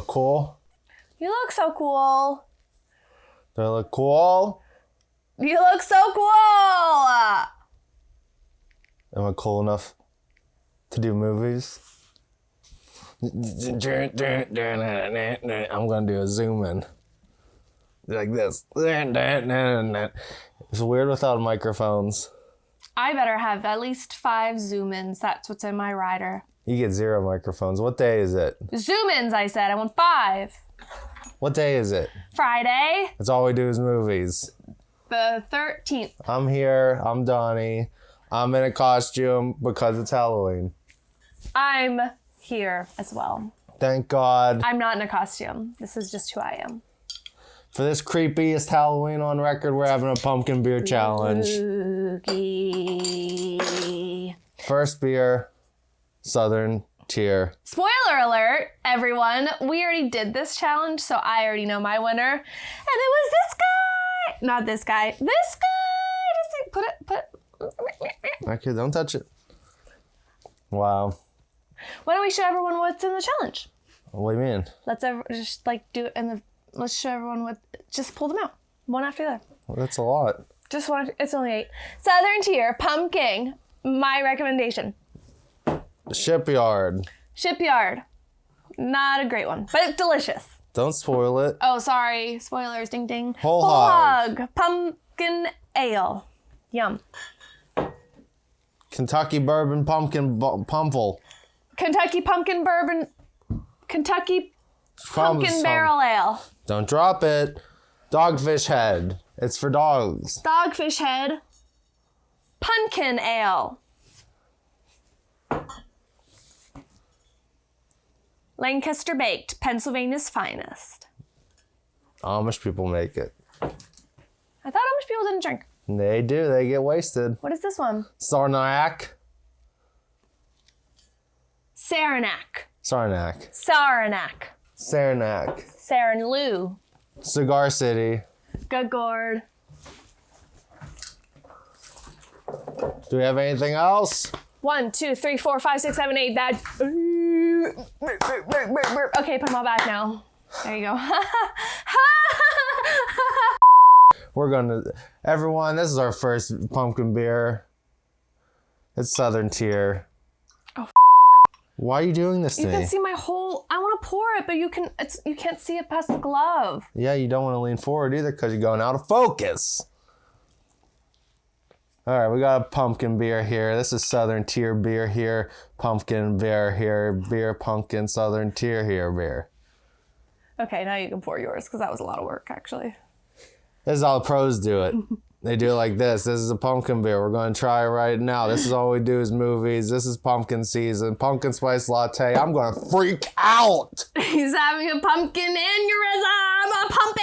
look cool? You look so cool. Do I look cool? You look so cool. Am I cool enough to do movies? I'm gonna do a zoom in. Like this. It's weird without microphones. I better have at least 5 zoom-ins. That's what's in my rider. You get 0 microphones. What day is it? Zoom-ins, I said. I want 5. What day is it? Friday, That's all we do is movies. the 13th. I'm here. I'm Donny. I'm in a costume because it's Halloween. I'm here as well. Thank God. I'm not in a costume. This is just who I am. For this creepiest Halloween on record, we're having a pumpkin beer challenge. Spooky. First beer, Southern Tier. Spoiler alert, everyone. We already did this challenge, so I already know my winner. And it was this guy. Not this guy. This guy. Just like, put it. Okay, don't touch it. Wow. Why don't we show everyone what's in the challenge? What do you mean? Let's just like do it in the. Let's show everyone what. Just pull them out, one after the other. Well, that's a lot. Just one. It's only 8. Southern Tier pumpkin. My recommendation. Shipyard. Shipyard. Not a great one, but it's delicious. Don't spoil it. Oh, sorry. Spoilers. Ding ding. Whole hog. Pumpkin ale. Yum. Kentucky bourbon pumpkin pumple. Kentucky pumpkin bourbon. Kentucky pumpkin barrel ale. Don't drop it. Dogfish head. It's for dogs. Dogfish head. Pumpkin ale. Lancaster baked. Pennsylvania's finest. Amish people make it. I thought Amish people didn't drink. They do. They get wasted. What is this one? Saranac. Saranac. Saranac. Saranac. Saranac. Saran Lou. Cigar City. Good gourd. Do we have anything else? 1, 2, 3, 4, 5, 6, 7, 8. That. Okay, put them all back now. There you go. We're gonna, everyone, this is our first pumpkin beer. It's Southern Tier. Oh, Why are you doing this to you me? can see my whole. I want to pour it, but you can't see it past the glove. Yeah, you don't want to lean forward either because you're going out of focus. All right, we got a pumpkin beer here. This is Southern Tier beer here. Pumpkin beer here. Beer, pumpkin, Southern Tier here beer. Okay, now you can pour yours because that was a lot of work, actually. This is how the pros do it. They do it like this. This is a pumpkin beer. We're going to try it right now. This is all we do is movies. This is pumpkin season. Pumpkin spice latte. I'm going to freak out. He's having a pumpkin aneurysm. A pump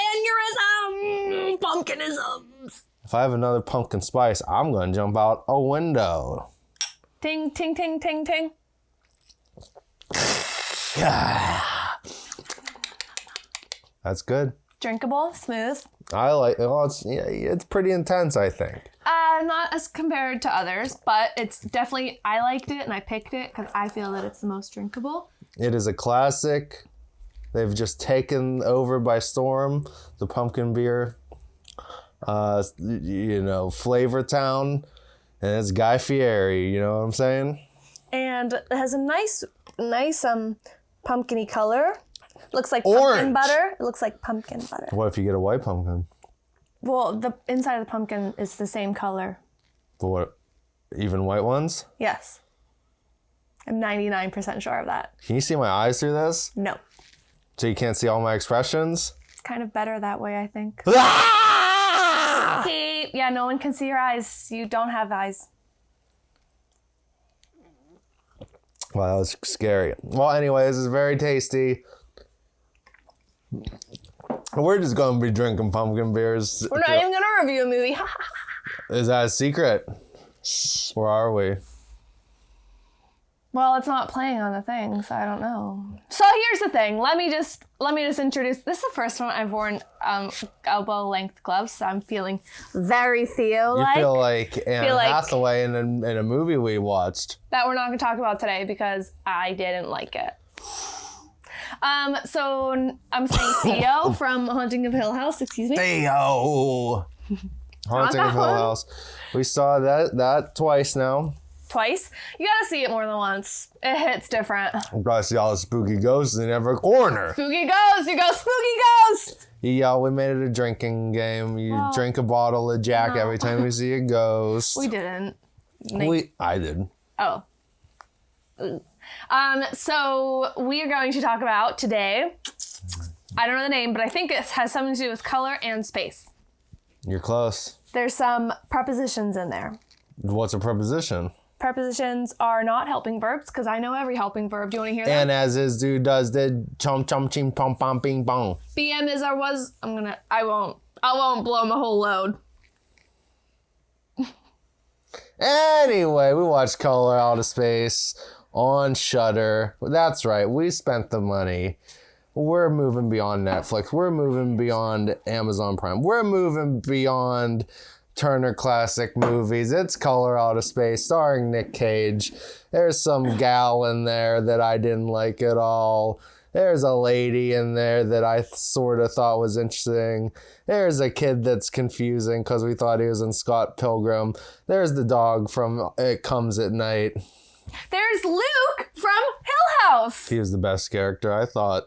aneurysm. Pumpkinisms. If I have another pumpkin spice, I'm going to jump out a window. Ting, ting, ting, ting, ting. That's good. Drinkable, smooth. I like it. Well, it's pretty intense, I think. Not as compared to others, but it's definitely, I liked it and I picked it because I feel that it's the most drinkable. It is a classic. They've just taken over by storm the pumpkin beer, Flavor Town, and it's Guy Fieri. You know what I'm saying? And it has a nice pumpkin-y color. Looks like Orange. pumpkin butter. It looks like pumpkin butter. What if you get a white pumpkin? Well, the inside of the pumpkin is the same color. But what? Even white ones? Yes. I'm 99% sure of that. Can you see my eyes through this? No. So you can't see all my expressions? It's kind of better that way, I think. Ah! See? Yeah, no one can see your eyes. You don't have eyes. Wow, that was scary. Well, anyway, this is very tasty. We're just going to be drinking pumpkin beers. We're not even going to review a movie. Is that a secret? Shh. Where are we? Well, it's not playing on the thing, so I don't know. So here's the thing. Let me just introduce. This is the first time I've worn elbow length gloves, so I'm feeling very Theo-like. You feel like Anne Hathaway in a movie we watched. That we're not going to talk about today because I didn't like it. So I'm saying Theo from Haunting of Hill House. Excuse me. Theo. Haunting of Hill House. We saw that twice now. Twice? You gotta see it more than once. It hits different. You gotta see all the spooky ghosts in every corner. Spooky ghost! You go spooky ghost! Yeah, we made it a drinking game. You drink a bottle of Jack every time you see a ghost. We didn't. I did. Oh. So we are going to talk about today, I don't know the name, but I think it has something to do with color and space. You're close. There's some prepositions in there. What's a preposition? Prepositions are not helping verbs, because I know every helping verb. Do you want to hear that? And as this dude does, did chom chom ching pom pom ping pong. BM is or was. I won't blow my whole load. Anyway, we watched Color Out of Space on Shudder. That's right, we spent the money. We're moving beyond Netflix. We're moving beyond Amazon Prime. We're moving beyond Turner Classic Movies. It's Color Out of Space, starring Nick Cage. There's some gal in there that I didn't like at all. There's a lady in there that I sort of thought was interesting. There's a kid that's confusing because we thought he was in Scott Pilgrim. There's the dog from It Comes at Night. There's Luke from Hill House. He was the best character, I thought.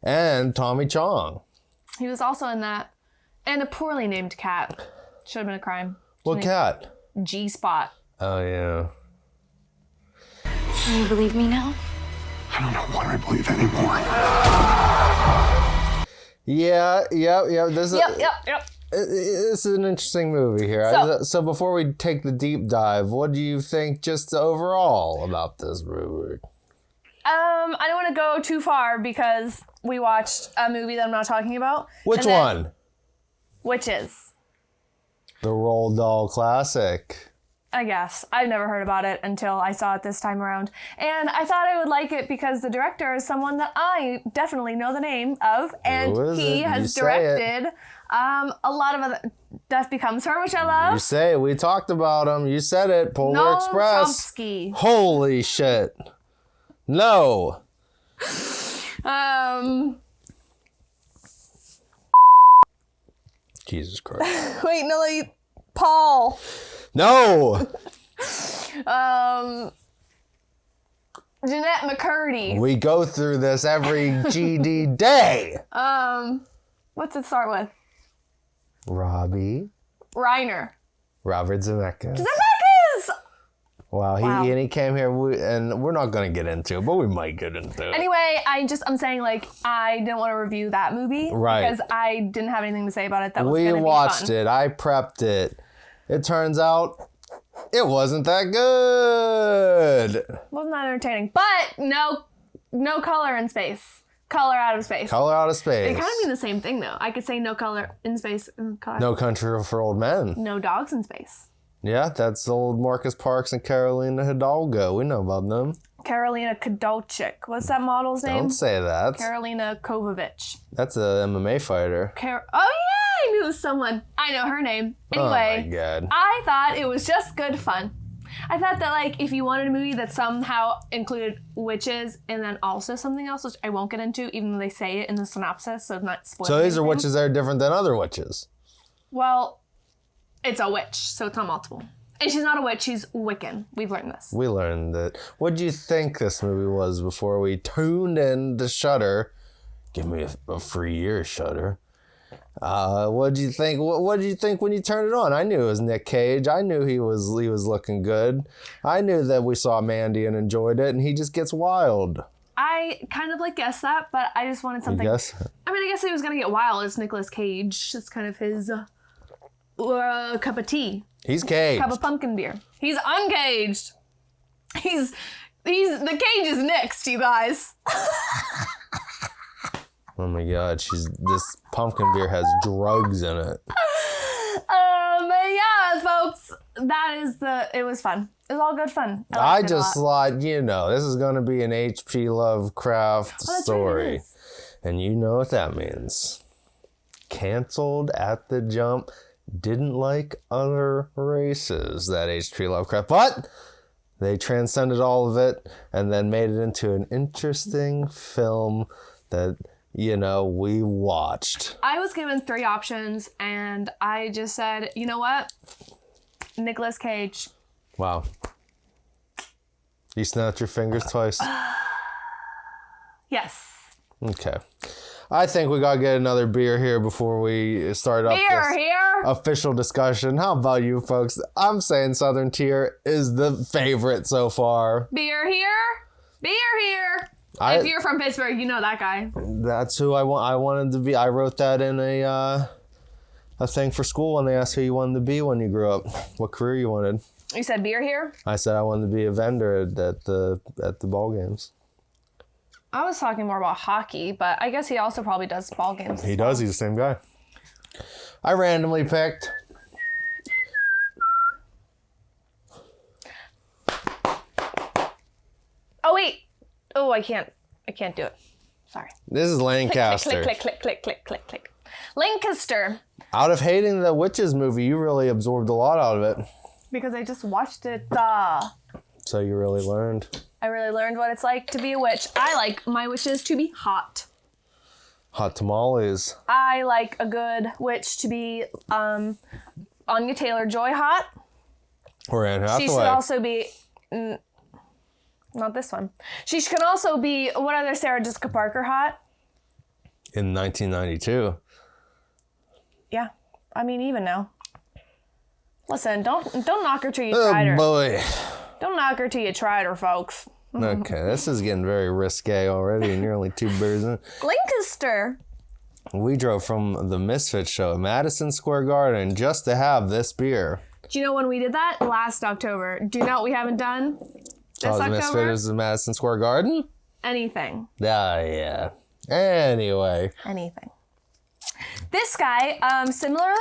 And Tommy Chong. He was also in that. And a poorly named cat. Should have been a crime. What cat? G-Spot. Oh, yeah. Can you believe me now? I don't know what I believe anymore. Yeah. Yep. This is an interesting movie here. So before we take the deep dive, what do you think just overall about this movie? I don't want to go too far because we watched a movie that I'm not talking about. Which one? Which is? The Roald Dahl classic. I guess. I've never heard about it until I saw it this time around. And I thought I would like it because the director is someone that I definitely know the name of. And he has directed a lot of other... Death Becomes Her, which I love. You say it. We talked about him. You said it. Polar Express. Chomsky. Holy shit. No. Jesus Christ. Wait, no, Paul. No. Jeanette McCurdy. We go through this every GD day. What's it start with? Robbie. Reiner. Robert Zemeckis. Zemeckis! Wow, he came here, and we're not going to get into it, but we might get into it. Anyway, I'm saying, I didn't want to review that movie. Right. Because I didn't have anything to say about it that was We going to be watched fun. it. I prepped it. It turns out it wasn't that good. Wasn't that entertaining. But no color in space. Color out of space. Color Out of Space. They kind of mean the same thing, though. I could say no color in space. Color. No Country for Old Men. No dogs in space. Yeah, that's old Marcus Parks and Carolina Hidalgo. We know about them. Carolina Kadolchik. What's that model's name? Don't say that. Carolina Kovacic. That's a MMA fighter. Oh, yeah, I knew it was someone. I know her name. Anyway, Oh, my God. I thought it was just good fun. I thought that, if you wanted a movie that somehow included witches and then also something else, which I won't get into, even though they say it in the synopsis, so I'm not spoiling So these are anything. witches that are different than other witches. Well, it's a witch, so it's not multiple. And she's not a witch, she's Wiccan. We've learned this. We learned that. What do you think this movie was before we tuned in to Shudder? Give me a free year, Shudder. What did you think? What did you think when you turned it on? I knew it was Nick Cage. I knew he was looking good. I knew that we saw Mandy and enjoyed it, and he just gets wild. I kind of guessed that, but I just wanted something. I guess. I mean, I guess he was gonna get wild. It's Nicolas Cage. It's kind of his cup of tea. He's caged. Cup of pumpkin beer. He's uncaged. He's the cage is next, you guys. Oh my God, this pumpkin beer has drugs in it. Yeah, folks, it was fun. It was all good fun. I just thought, this is going to be an H.P. Lovecraft story. Right, it is. And you know what that means. Canceled at the jump. Didn't like other races, that H.P. Lovecraft. But they transcended all of it and then made it into an interesting film that, we watched. I was given 3 options, and I just said, you know what? Nicolas Cage. Wow. You snapped your fingers twice? Yes. Okay. I think we got to get another beer here before we start up this official discussion. How about you folks? I'm saying Southern Tier is the favorite so far. Beer here. If you're from Pittsburgh, you know that guy. That's who I wanted to be. I wrote that in a thing for school when they asked who you wanted to be when you grew up. What career you wanted. You said beer here? I said I wanted to be a vendor at the ball games. I was talking more about hockey, but I guess he also probably does ball games. He does. He's the same guy. I randomly picked. Oh, wait. Oh, I can't do it. Sorry. This is Lancaster. Click. Lancaster. Out of hating the Witches movie, you really absorbed a lot out of it. Because I just watched it. So you really learned. I really learned what it's like to be a witch. I like my wishes to be hot. Hot tamales. I like a good witch to be Anya Taylor-Joy hot. Or Anne Hathaway. She should also be... not this one. She can also be... What other Sarah Jessica Parker hot? In 1992. Yeah. I mean, even now. Listen, don't knock her till you tried her. Oh, boy. Don't knock her till you tried her, folks. Okay, this is getting very risque already, and you're only 2 beers in. Lancaster. We drove from the Misfits show at Madison Square Garden just to have this beer. Do you know when we did that? Last October. Do you know what we haven't done this The October? Misfits at Madison Square Garden? Anything. Yeah. Anyway. Anything. This guy, similar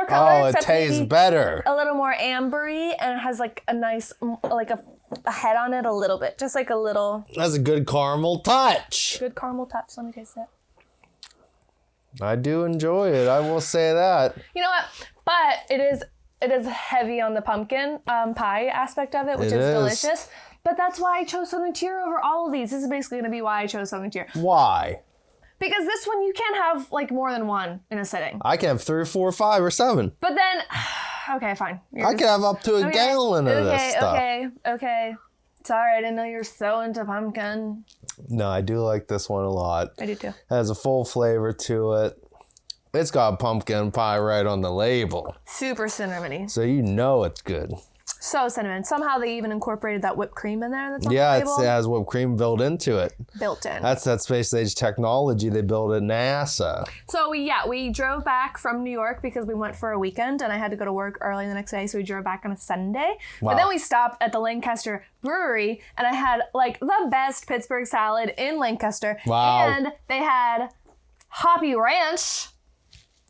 color. Oh, it tastes better. A little more ambery, and it has like a nice, like a head on it a little bit. Just like a little. That's a good caramel touch. Good caramel touch. Let me taste it. I do enjoy it. I will say that. You know what? But it is heavy on the pumpkin pie aspect of it, which is delicious. But that's why I chose Southern Tier over all of these. This is basically going to be why I chose Southern Tier. Why? Because this one, you can't have like more than one in a sitting. I can have 3 or 4 or 5 or 7. But then, okay, fine. I can have up to a gallon of this stuff. Okay. Sorry, I didn't know you're so into pumpkin. No, I do like this one a lot. I do too. It has a full flavor to it. It's got pumpkin pie right on the label. Super cinnamony. So you know it's good. So cinnamon. Somehow they even incorporated that whipped cream in there. That's on the label. It has whipped cream built into it. Built in. That's that space age technology they built at NASA. So we drove back from New York because we went for a weekend and I had to go to work early the next day. So we drove back on a Sunday. Wow. But then we stopped at the Lancaster Brewery and I had like the best Pittsburgh salad in Lancaster. Wow. And they had Hoppy Ranch.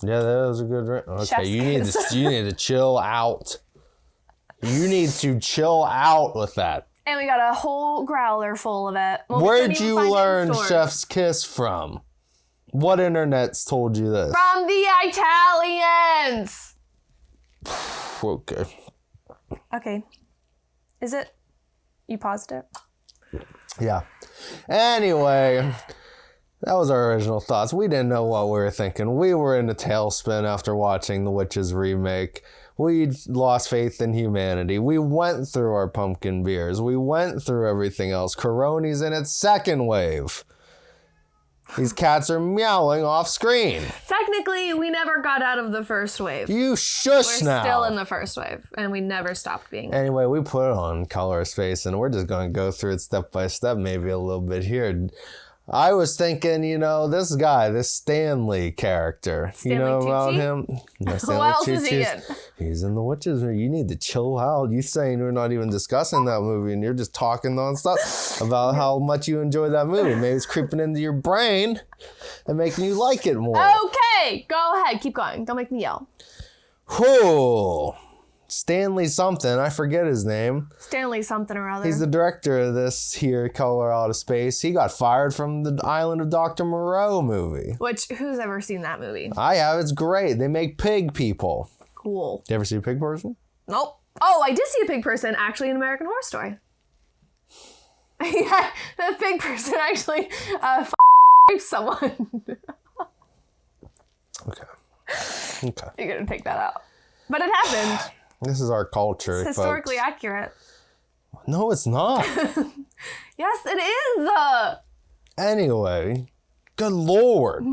Yeah, that was a good ranch. Okay, you need to chill out. You need to chill out with that. And we got a whole growler full of it. Well, where'd you learn Chef's Kiss from? What internet's told you this? From the Italians. Okay. Okay. Is it? You paused it? Yeah. Anyway, that was our original thoughts. We didn't know what we were thinking. We were in a tailspin after watching The Witches remake. We lost faith in humanity. We went through our pumpkin beers. We went through everything else. Coroni's in its second wave. These cats are meowing off screen. Technically, we never got out of the first wave. You shush now. We're still in the first wave, and we never stopped being. Anyway, we put it on Color Space, and we're just going to go through it step by step, maybe a little bit here. I was thinking, this guy, this Stanley character. Stanley you know Tucci? about him? No, Who else is he in? He's in The Witches. You need to chill out. You saying we're not even discussing that movie and you're just talking nonstop about how much you enjoy that movie. Maybe it's creeping into your brain and making you like it more. Okay, go ahead. Keep going. Don't make me yell. Whew. Stanley something. I forget his name. Stanley something or other. He's the director of this here, Color Out of Space. He got fired from the Island of Dr. Moreau movie. Which, who's ever seen that movie? I have. It's great. They make pig people. Cool. You ever see a pig person? Nope. Oh, I did see a pig person actually in American Horror Story. Yeah, the pig person actually someone. Okay. You're gonna take that out. But it happened. This is our culture, It's historically folks. accurate. No, it's not. Yes, it is. Anyway, good Lord.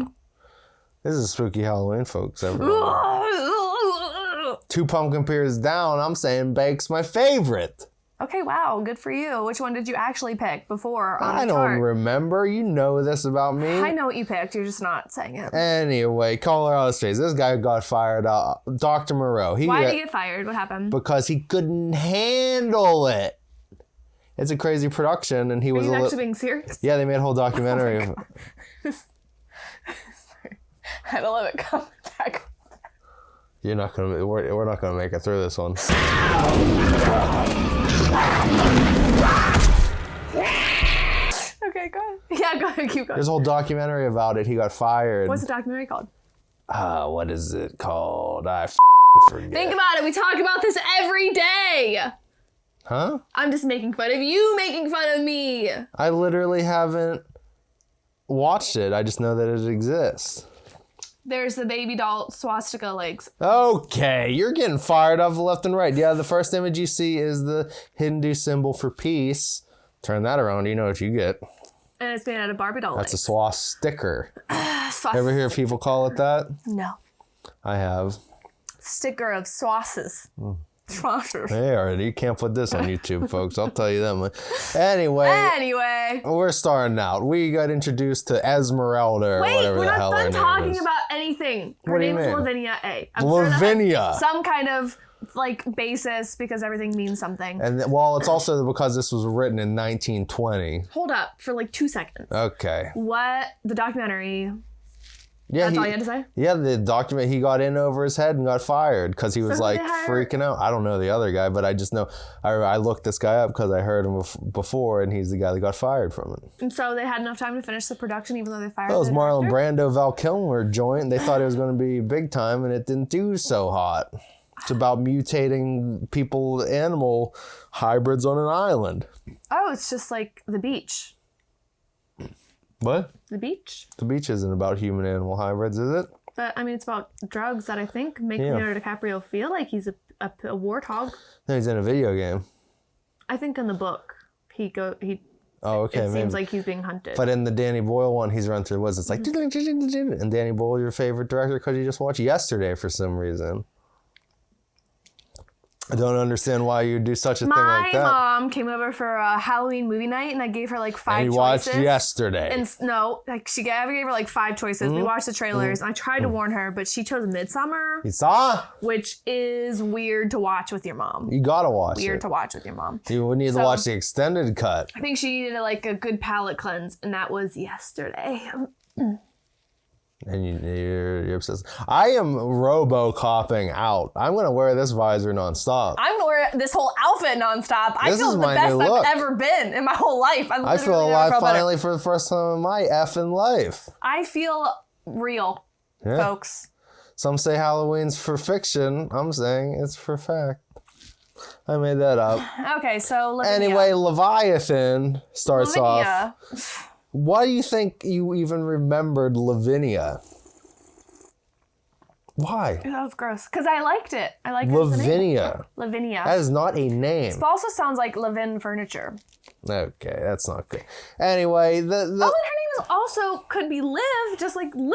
This is spooky Halloween, folks. Two pumpkin pears down. I'm saying bake's my favorite. Okay, wow, good for you. Which one did you actually pick before on I the don't chart? remember. You know this about me. I know what you picked. You're just not saying it. Anyway, Colorado Space. This guy got fired out. Dr. Moreau. Why did he get fired? What happened? Because he couldn't handle it. It's a crazy production, and he was Are you a actually being serious? Yeah, they made a whole documentary. I had to let it come back. You're not gonna. We're not gonna make it through this one. Okay, go ahead. Yeah, go ahead. Keep going. There's a whole documentary about it. He got fired. What's the documentary called? What is it called? I forget. Think about it. We talk about this every day. Huh? I'm just making fun of you making fun of me. I literally haven't watched it. I just know that it exists. There's the baby doll swastika legs. Okay, you're getting fired off left and right. Yeah, the first image you see is the Hindu symbol for peace. Turn that around, you know what you get. And it's made out of Barbie doll That's a legs. swastika. Ever hear people call it that? No. I have. Sticker of swasses. Swasses. Hey, already. You can't put this on YouTube, folks. I'll tell you that much. Anyway, Anyway. we're starting out. We got introduced to Esmeralda or Wait, whatever we're the not hell her done name talking is. about anything. Her What do you name's mean? Lavinia A. I'm sure that has Lavinia. some kind of like basis because everything means something. And well, it's also because this was written in 1920. Hold up for like 2 seconds. Okay. What the documentary? Yeah, That's all you had to say? Yeah, the document, he got in over his head and got fired because he was who like they hired? freaking out. I don't know the other guy, but I just know I looked this guy up because I heard him before, and he's the guy that got fired from it. And so they had enough time to finish the production, even though they fired. That was the Marlon director? Brando, Val Kilmer joint. They thought it was going to be big time, and it didn't do so hot. It's about mutating people-animal hybrids on an island. Oh, it's just like the beach. What? The beach. The beach isn't about human-animal hybrids, is it? But I mean, it's about drugs that I think make Leonardo DiCaprio feel like he's a warthog. No, he's in a video game. I think in the book he. Oh, okay. It seems maybe. like he's being hunted. But in the Danny Boyle one, he's run through the woods. It's like, and Danny Boyle, your favorite director, because you just watched Yesterday for some reason. I don't understand why you do such a thing like that. My mom came over for a Halloween movie night, and I gave her like 5 And you choices. watched Yesterday. And no, like I gave her like 5 choices. We watched the trailers, and I tried to warn her, but she chose Midsummer, You saw? which is weird to watch with your mom. You gotta watch Weird it. to watch with your mom. You would need to So- watch the extended cut. I think she needed like a good palate cleanse, and that was Yesterday. And you're obsessed. I am robo-copping out. I'm gonna wear this visor nonstop. I'm gonna wear this whole outfit nonstop. I This feel is the my best new I've look. ever been in my whole life. I feel literally never alive felt better. finally for the first time in my effing life. I feel real, Yeah. folks. Some say Halloween's for fiction. I'm saying it's for fact. I made that up. Okay, so Lavinia. Anyway, Leviathan starts Lavinia. off. Why do you think you even remembered Lavinia? Why? That was gross. Because I liked it. I liked it as the name. Lavinia. Lavinia. That is not a name. It also sounds like Levin Furniture. Okay, that's not good. Anyway, Oh, and her name is also could be Liv, just like Liv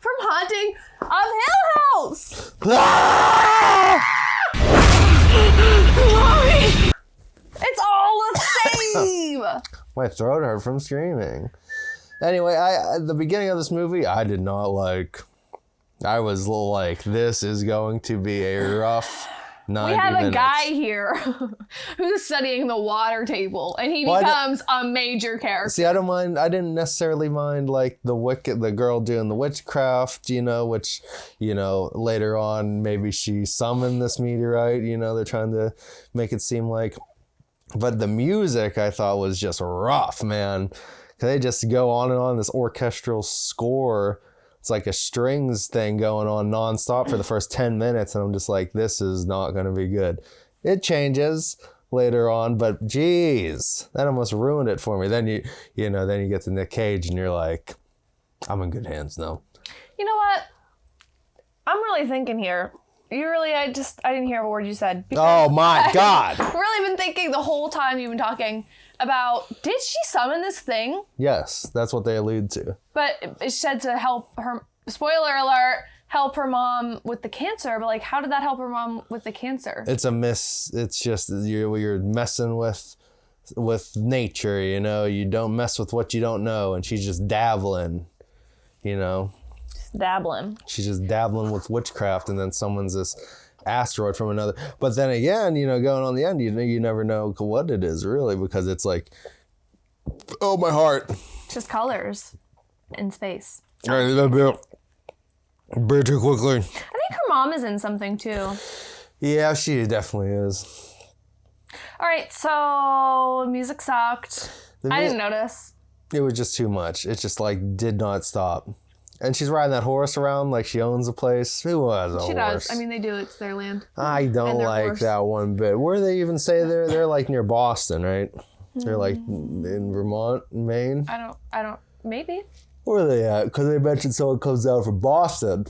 from Haunting of Hill House. It's all the same. My throat hurt from screaming. Anyway, at the beginning of this movie, I did not like. I was like, this is going to be a rough 90 We have minutes. a guy here who's studying the water table, and he Well, becomes a major character. See, I don't mind. I didn't necessarily mind like the girl doing the witchcraft, which, later on maybe she summoned this meteorite. They're trying to make it seem like. But the music I thought was just rough, man. They just go on and on this orchestral score. It's like a strings thing going on nonstop for the first 10 minutes. And I'm just like, this is not going to be good. It changes later on, but geez, that almost ruined it for me. Then you get to Nick Cage and you're like, I'm in good hands now. You know what? I'm really thinking here. I didn't hear a word you said. Oh my God. I've really been thinking the whole time you've been talking about, did she summon this thing? Yes, that's what they allude to. But it said to help her, spoiler alert, help her mom with the cancer. But like, how did that help her mom with the cancer? It's just you're messing with nature, you know. You don't mess with what you don't know, and she's just dabbling, you know. Dabbling. She's just dabbling with witchcraft, and then someone's this asteroid from another. But then again, you know, going on the end, you never know what it is really, because it's like, oh, my heart. Just colors in space. All right, very too quickly. I think her mom is in something too. Yeah, she definitely is. All right, so music sucked. I didn't notice. It was just too much. It just like did not stop. And she's riding that horse around like she owns the place. Who has a horse? She does. I mean, they do. It's their land. I don't like horse. that one bit. Where do they even say they're like near Boston, right? They're like in Vermont, Maine. I don't. Maybe. Where are they at? Because they mentioned someone comes out from Boston.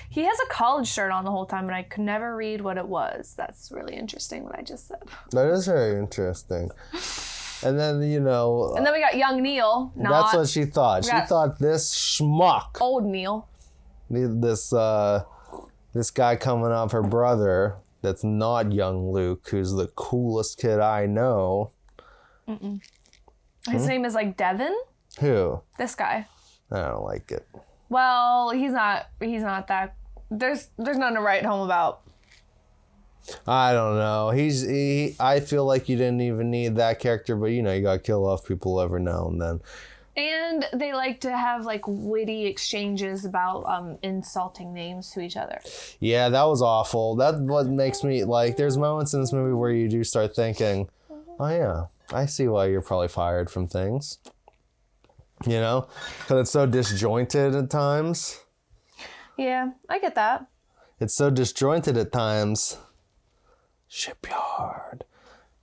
He has a college shirt on the whole time, and I could never read what it was. That's really interesting what I just said. That is very interesting. And then, you know... And then we got young Neil. That's what she thought. She thought this schmuck... Old Neil. This guy coming off her brother that's not young Luke, who's the coolest kid I know. His name is like Devin? Who? This guy. I don't like it. Well, he's not that... There's nothing to write home about. I don't know. I feel like you didn't even need that character, but you know, you gotta kill off people every now and then. And they like to have like witty exchanges about insulting names to each other. Yeah, that was awful. That's what makes me like, there's moments in this movie where you do start thinking, oh yeah, I see why you're probably fired from things. You know? Because it's so disjointed at times. Yeah, I get that. It's so disjointed at times. Shipyard.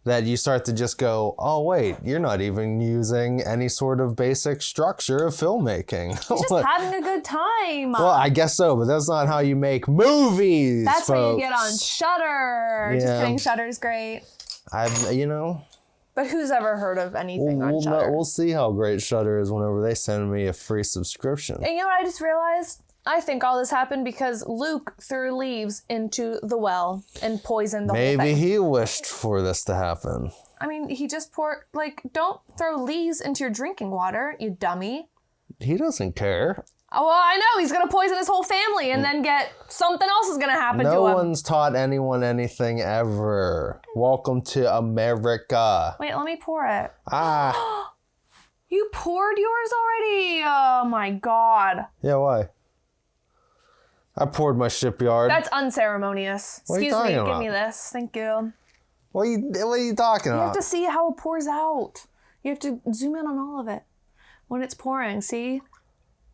That you start to just go, oh wait, you're not even using any sort of basic structure of filmmaking. Just having a good time. Well, I guess so, but that's not how you make movies. That's folks. what you get on Shudder. Just kidding, Shudder's great. But who's ever heard of anything on Shudder? We'll see how great Shudder is whenever they send me a free subscription. And you know what I just realized? I think all this happened because Luke threw leaves into the well and poisoned the whole thing. Maybe he wished for this to happen. I mean, he just poured, don't throw leaves into your drinking water, you dummy. He doesn't care. Oh, well, I know. He's going to poison his whole family and then something else is going to happen to him. No one's taught anyone anything ever. Welcome to America. Wait, let me pour it. You poured yours already? Oh, my God. Yeah, why? I poured my Shipyard. That's unceremonious. Excuse me, give me this. Thank you. What are you talking about? You have to see how it pours out. You have to zoom in on all of it when it's pouring. See?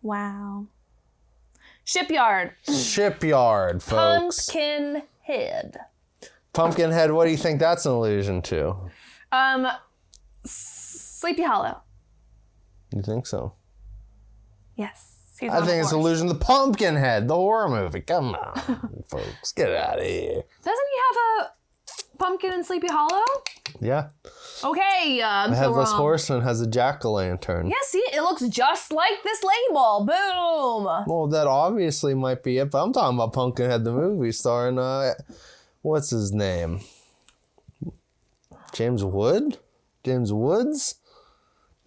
Wow. Shipyard. Shipyard, folks. Pumpkinhead. Pumpkinhead, what do you think that's an allusion to? Sleepy Hollow. You think so? Yes. I think it's an allusion to Pumpkinhead, the horror movie. Come on, folks. Get out of here. Doesn't he have a pumpkin in Sleepy Hollow? Yeah. Okay, I'm the so Headless wrong. Horseman has a jack-o'-lantern. Yeah, see? It looks just like this label. Boom. Well, that obviously might be it, but I'm talking about Pumpkinhead, the movie, starring, what's his name? James Wood? James Woods?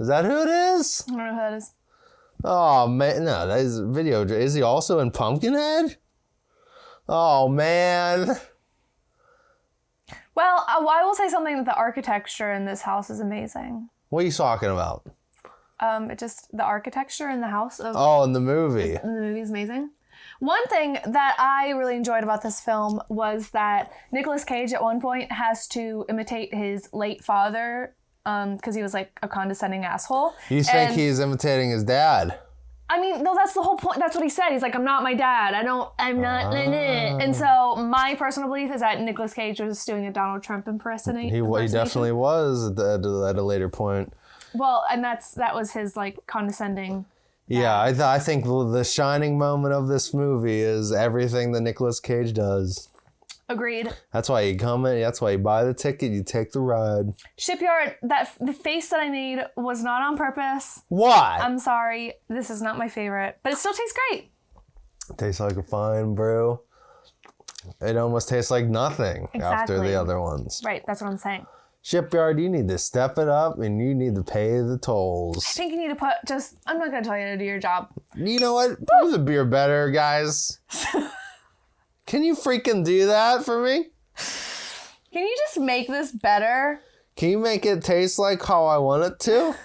Is that who it is? I don't know who that is. Oh, man. No, that is video. Is he also in Pumpkinhead? Oh, man. Well, I will say something that the architecture in this house is amazing. What are you talking about? The architecture in the house of... Oh, in the movie. The movie's amazing. One thing that I really enjoyed about this film was that Nicolas Cage at one point has to imitate his late father because he was like a condescending asshole. You think he's imitating his dad? I mean, no, that's the whole point. That's what he said. He's like, I'm not my dad. I'm not. And so my personal belief is that Nicolas Cage was doing a Donald Trump impersonation. He definitely was at a later point. Well, and that was his like condescending Yeah, I think the shining moment of this movie is everything that Nicolas Cage does. Agreed. That's why you come in. That's why you buy the ticket. You take the ride. Shipyard, the face that I made was not on purpose. Why? I'm sorry. This is not my favorite, but it still tastes great. It tastes like a fine brew. It almost tastes like nothing after the other ones. Right, that's what I'm saying. Shipyard, you need to step it up and you need to pay the tolls. I think you need to put I'm not going to tell you to do your job. You know what? Brew the beer better, guys. Can you freaking do that for me? Can you just make this better? Can you make it taste like how I want it to?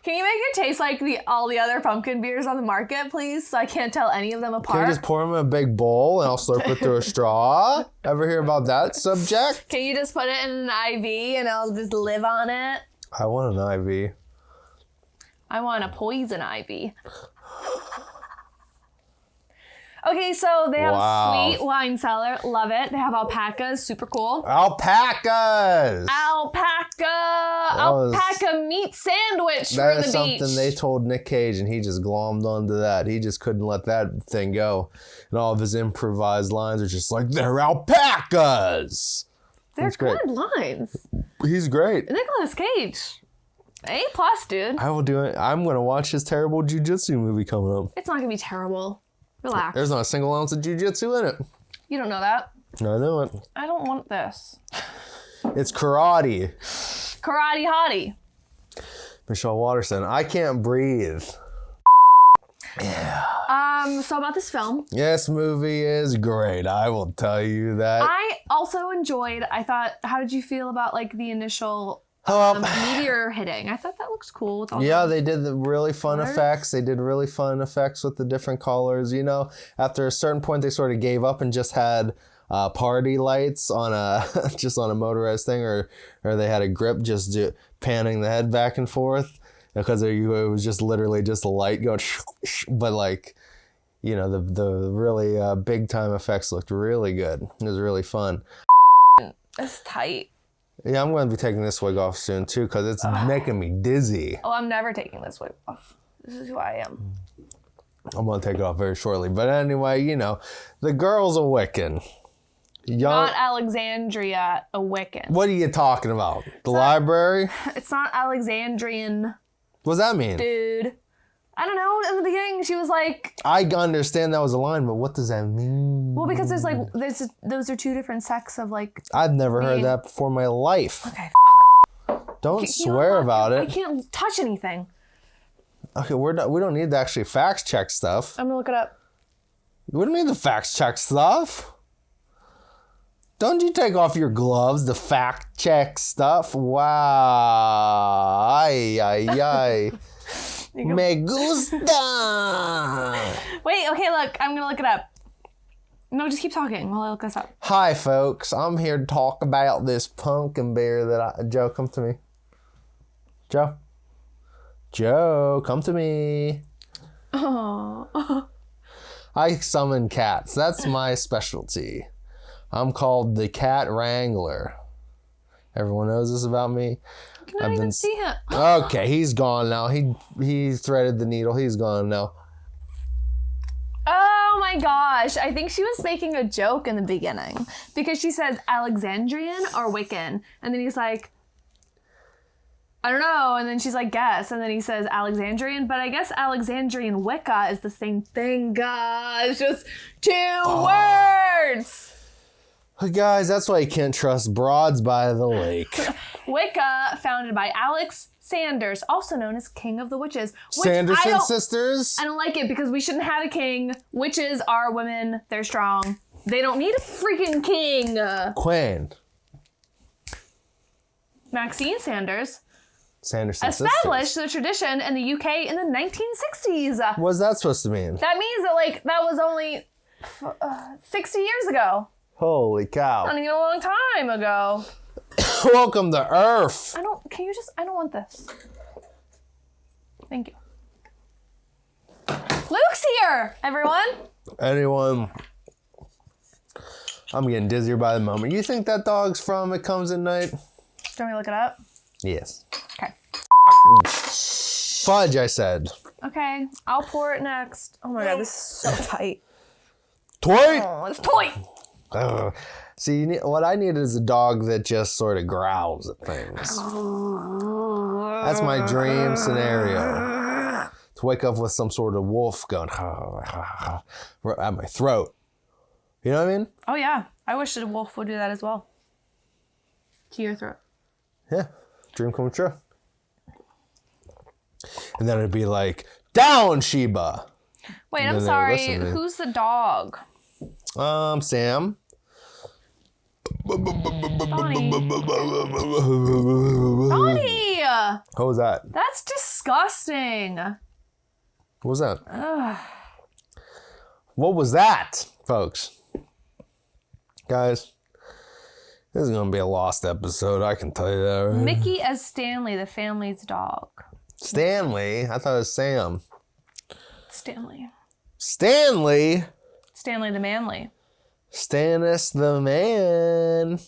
Can you make it taste like all the other pumpkin beers on the market, please? So I can't tell any of them apart. Can you just pour them in a big bowl and I'll slurp it through a straw? Ever hear about that subject? Can you just put it in an IV and I'll just live on it? I want an IV. I want a poison ivy. Okay, so they have a sweet wine cellar. Love it. They have alpacas. Super cool. Alpacas! Alpaca meat sandwich for the beach. That is something they told Nick Cage, and he just glommed onto that. He just couldn't let that thing go. And all of his improvised lines are just like, they're alpacas! They're good lines. He's great. Nicolas Cage. A+, dude. I will do it. I'm going to watch his terrible jiu-jitsu movie coming up. It's not going to be terrible. Relax. There's not a single ounce of jiu-jitsu in it. You don't know that. I know it. I don't want this. It's karate. Karate hottie. Michelle Waterson. I can't breathe. Yeah. So about this film. This movie is great. I will tell you that. I also enjoyed, how did you feel about like the initial meteor hitting? I thought that looks cool. With all they did the really fun effects. They did really fun effects with the different colors. You know, after a certain point, they sort of gave up and just had party lights on just on a motorized thing, or they had a grip just panning the head back and forth because it was just literally just a light going, but like, you know, the really big time effects looked really good. It was really fun. It's tight. Yeah, I'm going to be taking this wig off soon, too, because it's making me dizzy. Oh, I'm never taking this wig off. This is who I am. I'm going to take it off very shortly. But anyway, you know, the girl's a Wiccan. Not Alexandria, a Wiccan. What are you talking about? The library? It's not Alexandrian. What does that mean? Dude. I don't know. In the beginning, she was like... I understand that was a line, but what does that mean? Well, because those are two different sects of like... I've never heard that before in my life. Okay, Don't swear about it. I can't touch anything. Okay, we don't need to actually fact check stuff. I'm gonna look it up. We don't need to fact check stuff. Don't you take off your gloves to fact check stuff? Wow. Ay, ay, ay. Me gusta. Wait, okay, look. I'm going to look it up. No, just keep talking while I look this up. Hi, folks. I'm here to talk about this pumpkin beer that Joe, come to me. Joe, come to me. Oh. I summon cats. That's my specialty. I'm called the Cat Wrangler. Everyone knows this about me. I can't even see him. Okay, he's gone now. He threaded the needle. He's gone now. Oh my gosh. I think she was making a joke in the beginning because she says Alexandrian or Wiccan. And then he's like, I don't know. And then she's like, guess. And then he says Alexandrian. But I guess Alexandrian Wicca is the same thing. God, it's just two words. Guys, that's why you can't trust broads by the lake. Wicca, founded by Alex Sanders, also known as King of the Witches. Sanderson sisters? I don't like it because we shouldn't have a king. Witches are women. They're strong. They don't need a freaking king. Queen. Maxine Sanders. Sanderson established sisters. the tradition in the UK in the 1960s. What's that supposed to mean? That means that that was only 60 years ago. Holy cow. Not even a long time ago. Welcome to Earth. I don't want this. Thank you. Luke's here, everyone. Anyone. I'm getting dizzier by the moment. You think that dog's from It Comes at Night? Do you want me to look it up? Yes. Okay. Fudge, I said. Okay, I'll pour it next. Oh my god, this is so tight. Toy! Oh, it's tight. See, what I need is a dog that just sort of growls at things. That's my dream scenario. To wake up with some sort of wolf going at my throat. You know what I mean? Oh yeah, I wish a wolf would do that as well. To your throat. Yeah, dream come true. And then it'd be like, down, Sheba. Wait, And I'm then they sorry. would listen to me. Who's the dog? Sam. Donny. What was that? That's disgusting. What was that? What was that, folks? Guys, this is going to be a lost episode. I can tell you that. Right? Mickey as Stanley, the family's dog. Stanley? I thought it was Sam. Stanley. Stanley? Stanley the Manly. Stannis the Man.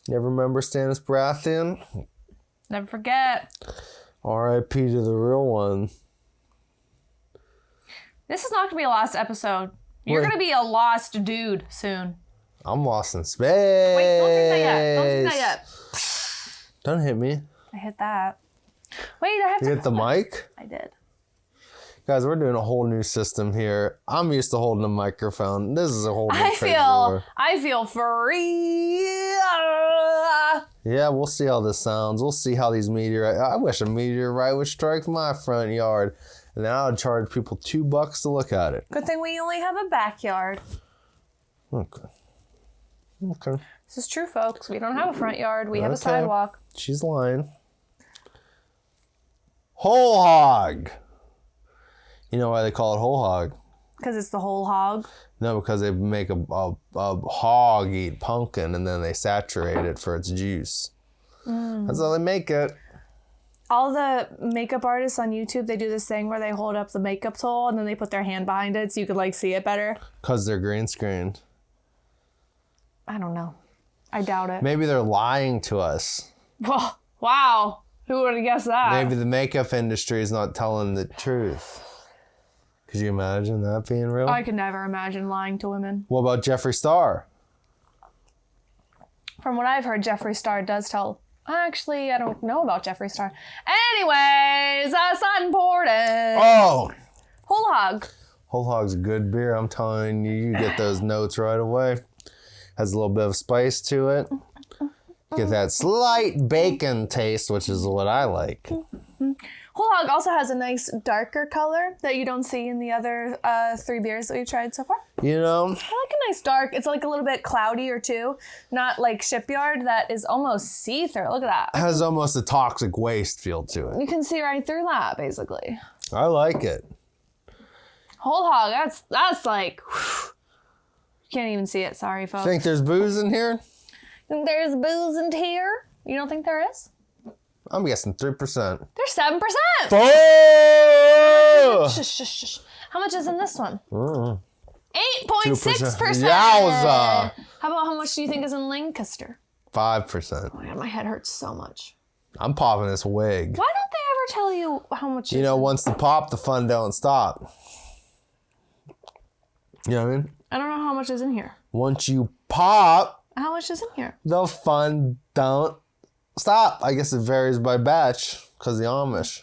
You ever remember Stannis Baratheon? Never forget. R.I.P. to the real one. This is not going to be a lost episode. You're What? going to be a lost dude soon. I'm lost in space. Wait, don't drink that yet. Don't drink that yet. Don't hit me. I hit that. Wait, I have You to... hit the mic? I did. Guys, we're doing a whole new system here. I'm used to holding a microphone. This is a whole new I crazy feel free. Yeah, we'll see how this sounds. We'll see how these meteorite... I wish a meteorite would strike my front yard. And then I would charge people $2 to look at it. Good thing we only have a backyard. Okay. This is true, folks. We don't have a front yard. We have a Okay. sidewalk. She's lying. Whole hog. You know why they call it whole hog? Because it's the whole hog. No, because they make a hog eat pumpkin and then they saturate it for its juice. That's how they make it. All the makeup artists on YouTube, they do this thing where they hold up the makeup tool and then they put their hand behind it so you could like see it better. Because they're green screened. I don't know. I doubt it. Maybe they're lying to us. Well, wow. Who would have guessed that? Maybe the makeup industry is not telling the truth. Could you imagine that being real? I could never imagine lying to women. What about Jeffree Star? From what I've heard, Jeffree Star does tell. Actually, I don't know about Jeffree Star. Anyways, that's not important. Oh! Whole hog. Whole Hog's a good beer. I'm telling you, you get those notes right away. Has a little bit of spice to it. Get that slight bacon taste, which is what I like. Whole hog also has a nice darker color that you don't see in the other 3 beers that we've tried so far. You know? I like a nice dark. It's like a little bit cloudier too. Not like Shipyard that is almost see-through. Look at that. Has almost a toxic waste feel to it. You can see right through that, basically. I like it. Whole hog, that's like, whew. You can't even see it. Sorry, folks. Think there's booze in here? There's booze in here. You don't think there is? I'm guessing 3%. There's 7%. Oh! Shush, shush, shush. How much is in this one? 8.6%. 2%. Yowza! How about how much do you think is in Lancaster? 5%. Oh my god, my head hurts so much. I'm popping this wig. Why don't they ever tell you how much? You know, once the pop, the fun don't stop. You know what I mean? I don't know how much is in here. Once you pop, How much is in here? the fun don't stop. I guess it varies by batch because the Amish.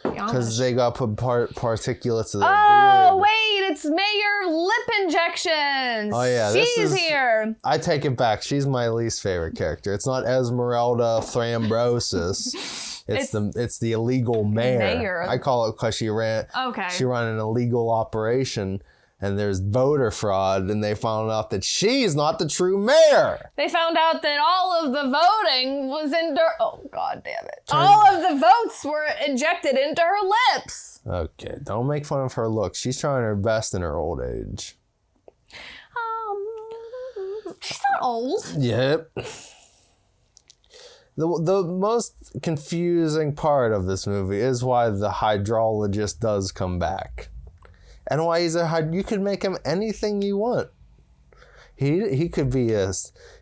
Because they got put particulates of their Oh, beard. wait, it's Mayor Lip Injections. Oh, yeah, this She's is- here. I take it back. She's my least favorite character. It's not Esmeralda Thrambrosis. It's the illegal mayor. I call it because she ran an illegal operation. And there's voter fraud, and they found out that she's not the true mayor. They found out that all of the voting was oh, god damn it. All of the votes were injected into her lips. Okay, don't make fun of her looks. She's trying her best in her old age. She's not old. Yep. The most confusing part of this movie is why the hydrologist does come back. And why you could make him anything you want. He could be a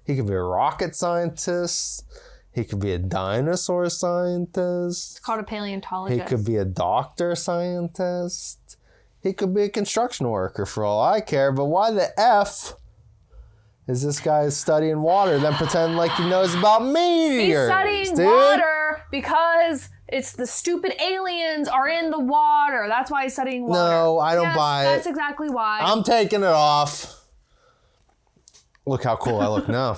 rocket scientist. He could be a dinosaur scientist. It's called a paleontologist. He could be a doctor scientist. He could be a construction worker for all I care. But why the F is this guy studying water then pretending like he knows about meteors? He's studying water because it's the stupid aliens are in the water. That's why he's studying water. No, I don't buy it. That's exactly why. I'm taking it off. Look how cool I look now.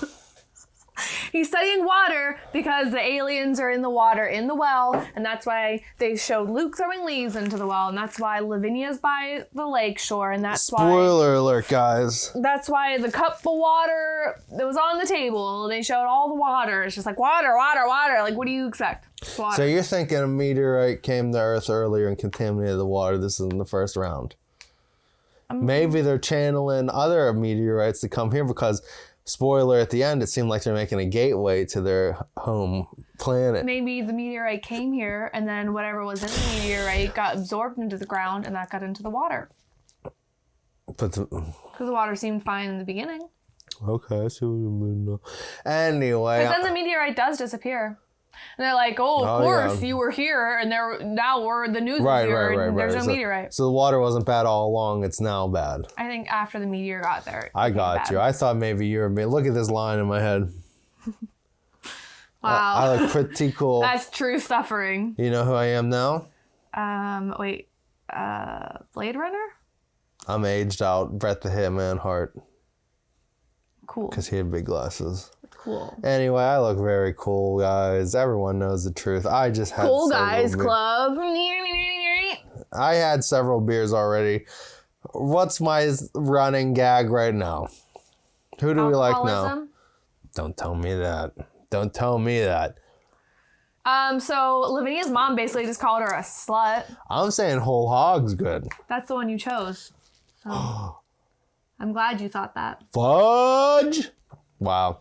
He's studying water because the aliens are in the water in the well, and that's why they showed Luke throwing leaves into the well, and that's why Lavinia's by the lake shore, and that's Spoiler alert, guys. That's why the cup of water that was on the table, they showed all the water. It's just like water, water, water. Like, what do you expect? It's water. So you're thinking a meteorite came to Earth earlier and contaminated the water. This is in the first round. Maybe they're channeling other meteorites to come here because... Spoiler, at the end, it seemed like they're making a gateway to their home planet. Maybe the meteorite came here, and then whatever was in the meteorite got absorbed into the ground, and that got into the water. But because the water seemed fine in the beginning. Okay, I see what you mean now. Anyway. But then the meteorite does disappear. And they're like, oh, of course, you were here, and now the news is here, and there's no meteorite. So the water wasn't bad all along, it's now bad. I think after the meteor got there. I got you. I thought maybe you were me. Look at this line in my head. Wow. I look pretty cool. That's true suffering. You know who I am now? Blade Runner? I'm aged out. Brett the Hitman Hart. Cool. Because he had big glasses. Cool. Anyway, I look very cool, guys. Everyone knows the truth. I just had Cool Guys Club. I had several beers already. What's my running gag right now? Who do we like now? Don't tell me that. Don't tell me that. So Lavinia's mom basically just called her a slut. I'm saying whole hog's good. That's the one you chose. So I'm glad you thought that. Fudge! Wow.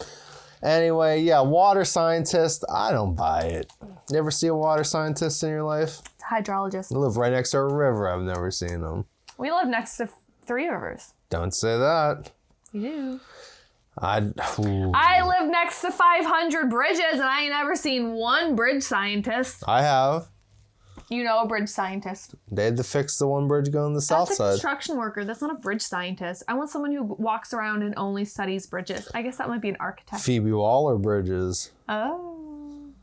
Anyway, yeah, water scientist. I don't buy it. You ever see a water scientist in your life? It's a hydrologist. I live right next to a river. I've never seen them. We live next to 3 rivers. Don't say that. You do. I live next to 500 bridges, and I ain't ever seen one bridge scientist. I have. You know a bridge scientist. They had to fix the one bridge going the south That's a side. construction worker. That's not a bridge scientist. I want someone who walks around and only studies bridges. I guess that might be an architect. Phoebe Waller Bridges.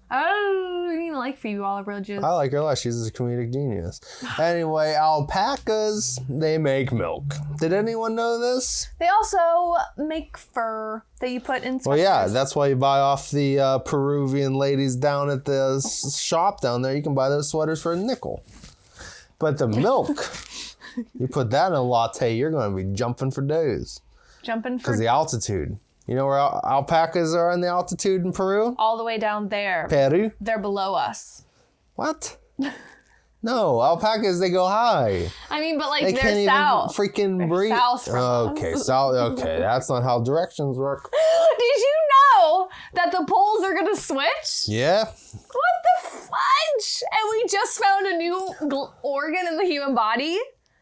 Oh, you didn't even like Phoebe Waller Bridges. I like her a lot. She's a comedic genius. Anyway, alpacas, they make milk. Did anyone know this? They also make fur that you put in sweaters. Well, yeah, that's why you buy off the Peruvian ladies down at the shop down there. You can buy those sweaters for a nickel. But the milk, you put that in a latte, you're going to be jumping for days. Jumping for... Because the altitude. You know where alpacas are in the altitude in Peru? All the way down there. Peru? They're below us. What? No, alpacas, they go high. I mean, but like they they're can't south. Even freaking breathe. South from okay, south. Okay, that's not how directions work. Did you know that the poles are gonna switch? Yeah. What the fudge? And we just found a new organ in the human body.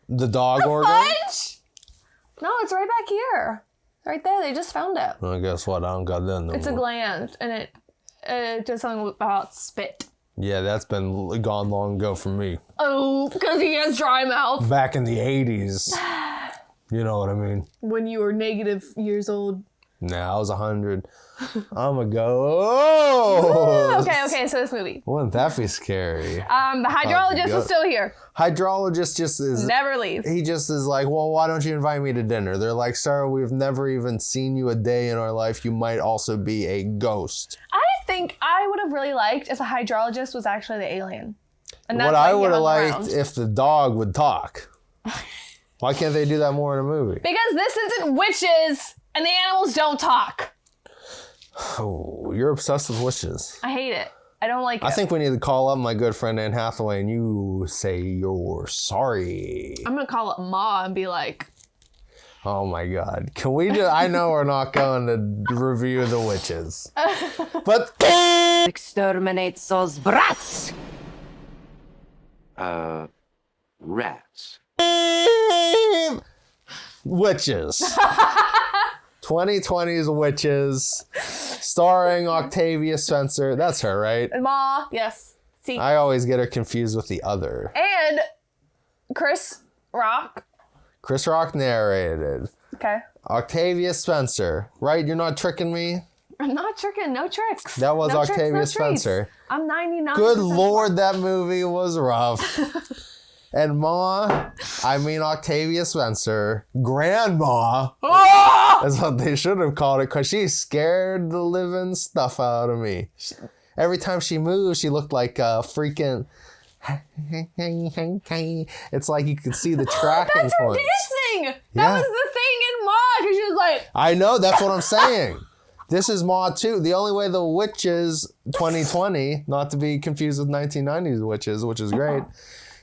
The dog organ. Fudge? No, it's right back here. Right there, they just found it. Well, guess what? I don't got that no It's a more. gland, and it does something about spit. Yeah, that's been gone long ago for me. Oh, because he has dry mouth. Back in the 80s. You know what I mean? When you were negative years old. Nah, I was 100. I'm a go. Oh! Okay, so this movie. Wouldn't that be scary? The hydrologist is still here. Hydrologist just is... Never leaves. He just is like, well, why don't you invite me to dinner? They're like, sir, we've never even seen you a day in our life. You might also be a ghost. I think I would have really liked if the hydrologist was actually the alien. And that's what why I he would have hung liked around. if the dog would talk. Why can't they do that more in a movie? Because this isn't witches, and the animals don't talk. Oh, you're obsessed with witches. I hate it. I don't like it. I think we need to call up my good friend Anne Hathaway and you say you're sorry. I'm going to call up Ma and be like... Oh my God. Can we do... I know we're not going to review the witches. But... Exterminate those brats! Rats. Witches. 2020's witches. Starring Octavia Spencer. That's her, right? Ma, yes. See. I always get her confused with the other. And Chris Rock. Chris Rock narrated. Okay. Octavia Spencer. Right? You're not tricking me? I'm not tricking. No tricks. That was no Octavia tricks, no Spencer. treats. I'm 99. Good Lord, that movie was rough. And Ma, I mean Octavia Spencer, Grandma, is what they should have called it, because she scared the living stuff out of me. Every time she moved, she looked like a freaking... It's like you could see the tracking That's her points. dancing. That was the thing in Ma, because she was like... I know, that's what I'm saying. This is Ma 2. The only way the Witches 2020, not to be confused with 1990s Witches, which is great,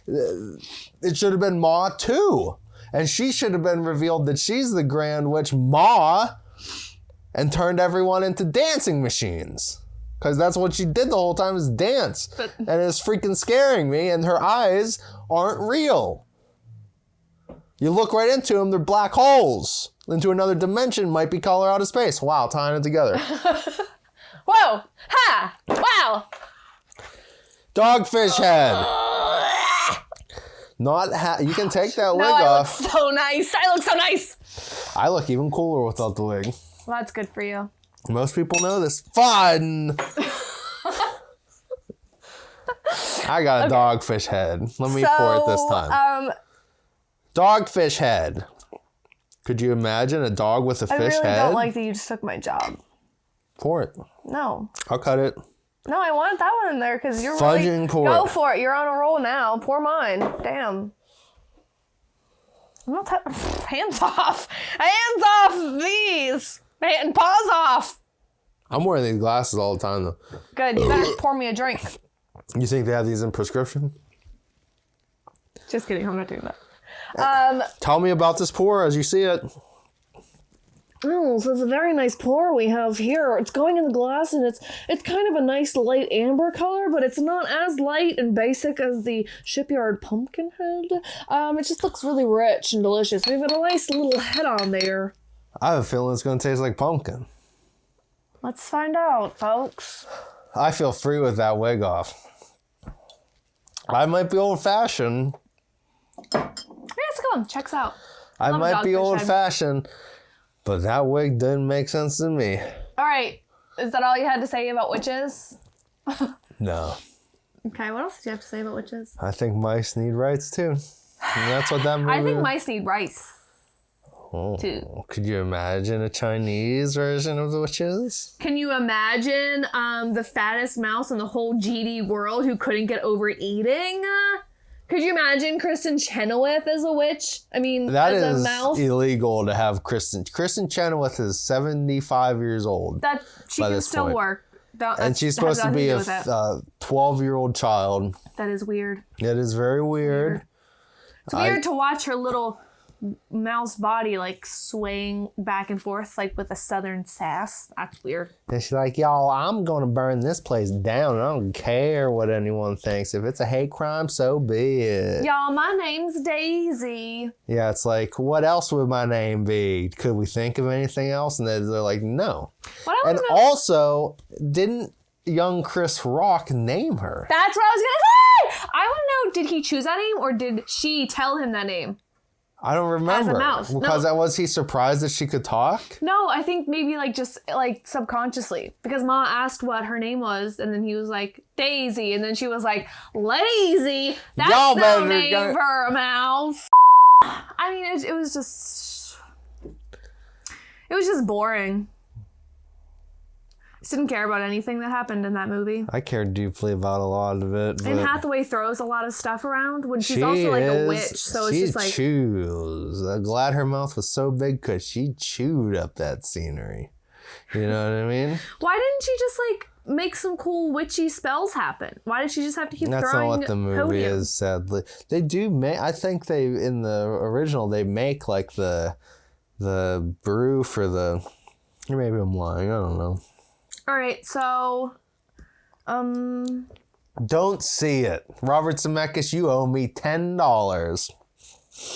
it should have been Ma 2. And she should have been revealed that she's the Grand Witch Ma and turned everyone into dancing machines. Because that's what she did the whole time, is dance. And it's freaking scaring me, and her eyes aren't real. You look right into them, they're black holes. Into another dimension, might be color out of space. Wow, tying it together. Whoa! Ha! Wow! Dogfish head. You can take that wig off. Look so nice. I look so nice. I look even cooler without the wig. Well, that's good for you. Most people know this. Fun! I got a dogfish head. Let me pour it this time. Dogfish head. Could you imagine a dog with a fish I really head? don't like that you just took my job. Pour it. No. I'll cut it. No, I want that one in there because you're Fudge really... and pour Go it. for it. You're on a roll now. Pour mine. Damn. I'm not hands off. Hands off these. And paws off. I'm wearing these glasses all the time, though. Good. You better pour me a drink. You think they have these in prescription? Just kidding. I'm not doing that. Tell me about this pour as you see it. Oh, so it's a very nice pour we have here. It's going in the glass, and it's kind of a nice light amber color, but it's not as light and basic as the Shipyard Pumpkin Head. It just looks really rich and delicious. We've got a nice little head on there. I have a feeling it's going to taste like pumpkin. Let's find out, folks. I feel free with that wig off. I might be old-fashioned. Yeah, let's go. Checks out. I Love might be Dogfish Head. old-fashioned, but that wig didn't make sense to me. All right. Is that all you had to say about witches? No. Okay, what else did you have to say about witches? I think mice need rights, too. And that's what that movie... I think mice need rice. Oh, too. could you imagine a Chinese version of the witches? Can you imagine the fattest mouse in the whole GD world who couldn't get over eating? Could you imagine Kristen Chenoweth as a witch? I mean, That as is a mouse? illegal to have Kristen. Kristen Chenoweth is 75 years old. That she by can this still point. work. And she's supposed to be a 12-year-old child. That is weird. It is very weird. It's weird to watch her little mouse body like swaying back and forth like with a southern sass. That's weird. And she's like, y'all, I'm going to burn this place down. I don't care what anyone thinks. If it's a hate crime, so be it. Y'all, my name's Daisy. Yeah, it's like, what else would my name be? Could we think of anything else? And they're like, no. And also, didn't young Chris Rock name her? That's what I was going to say! I want to know, did he choose that name or did she tell him that name? I don't remember. As a mouse. Because was he surprised that she could talk? No, I think maybe like just like subconsciously. Because Ma asked what her name was and then he was like, Daisy. And then she was like, Lazy? That's no name for a mouse. I mean, it was just boring. Just didn't care about anything that happened in that movie. I cared deeply about a lot of it. And Hathaway throws a lot of stuff around when she's also like a witch. So it's just like... She chews. I'm glad her mouth was so big because she chewed up that scenery. You know what I mean? Why didn't she just like make some cool witchy spells happen? Why did she just have to keep throwing That's not what the movie podium? is, sadly. They do make... I think they, in the original, they make like the brew for the... Or maybe I'm lying. I don't know. All right, so, Don't see it. Robert Zemeckis, you owe me $10.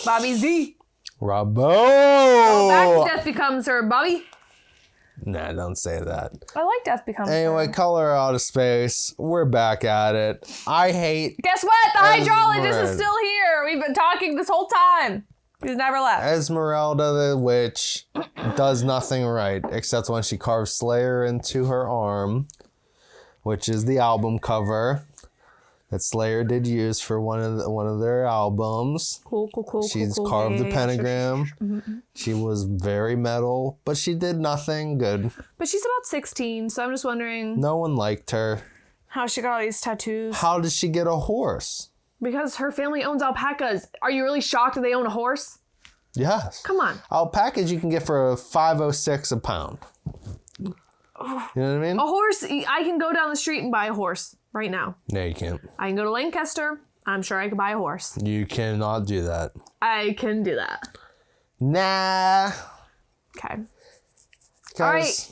Bobby Z. Robbo! Oh, back to death becomes her, Bobby. Nah, don't say that. I like Death Becomes Anyway, Her. Color Out of Space. We're back at it. I hate Guess what? The hydrologist Esmeralda. is still here. We've been talking this whole time. He's never left. Esmeralda the witch does nothing right except when she carves Slayer into her arm, which is the album cover that Slayer did use for one of their albums. Cool. She's cool. carved the Yeah. pentagram. Mm-hmm. She was very metal, but she did nothing good. But she's about 16, so I'm just wondering No one liked her. how she got all these tattoos. How did she get a horse? Because her family owns alpacas. Are you really shocked that they own a horse? Yes. Come on. Alpacas you can get for $5.06 a pound. You know what I mean? A horse, I can go down the street and buy a horse right now. No, you can't. I can go to Lancaster. I'm sure I could buy a horse. You cannot do that. I can do that. Nah. Okay. All right.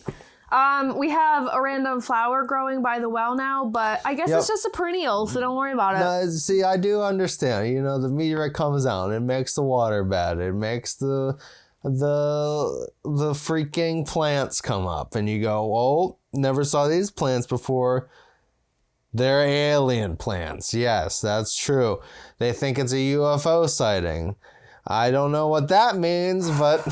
We have a random flower growing by the well now, but I guess it's just a perennial, so don't worry about it. No, see, I do understand. You know, the meteorite comes out. It makes the water bad. It makes the freaking plants come up. And you go, oh, never saw these plants before. They're alien plants. Yes, that's true. They think it's a UFO sighting. I don't know what that means, but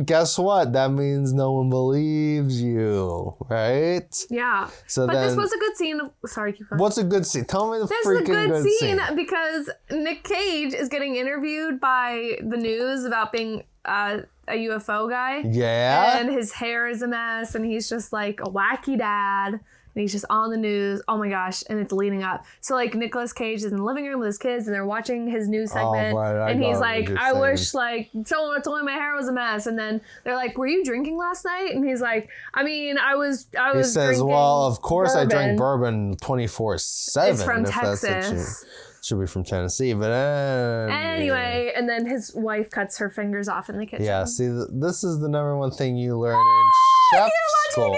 guess what? That means no one believes you, right? Yeah. So but then, this was a good scene. Sorry, keep going. what's a good scene? Tell me the This is freaking a good scene scene. because Nick Cage is getting interviewed by the news about being a UFO guy. Yeah. And his hair is a mess, and he's just like a wacky dad. And he's just on the news. Oh my gosh. And it's leading up. So like Nicolas Cage is in the living room with his kids and they're watching his news segment. right, and he's got what like, you're I saying. wish like someone had told me my hair was a mess. And then they're like, were you drinking last night? And he's like, I mean, I was He says, drinking well, of course I drank bourbon. bourbon 24/7. It's from if that's what Texas. should be from Tennessee, but Anyway, and then his wife cuts her fingers off in the kitchen. Yeah, see, this is the number one thing you learn in chef school.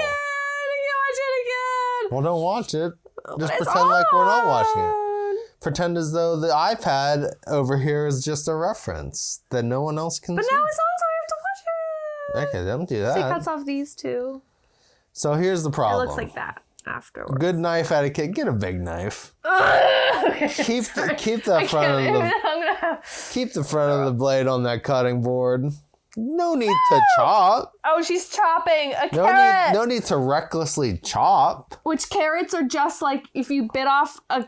Well, don't watch it. Just It's pretend like we're not watching it. on. Pretend as though the iPad over here is just a reference that no one else can But see. now it's on, so I have to watch it. Okay, don't do She cuts that. off these two. So here's the It problem. looks like that afterwards. Good knife etiquette. Get a big knife. Keep the I'm gonna. keep the front of the blade on that cutting board. No need to chop. Oh, she's chopping a carrot. No need to recklessly chop. Which carrots are just like if you bit off a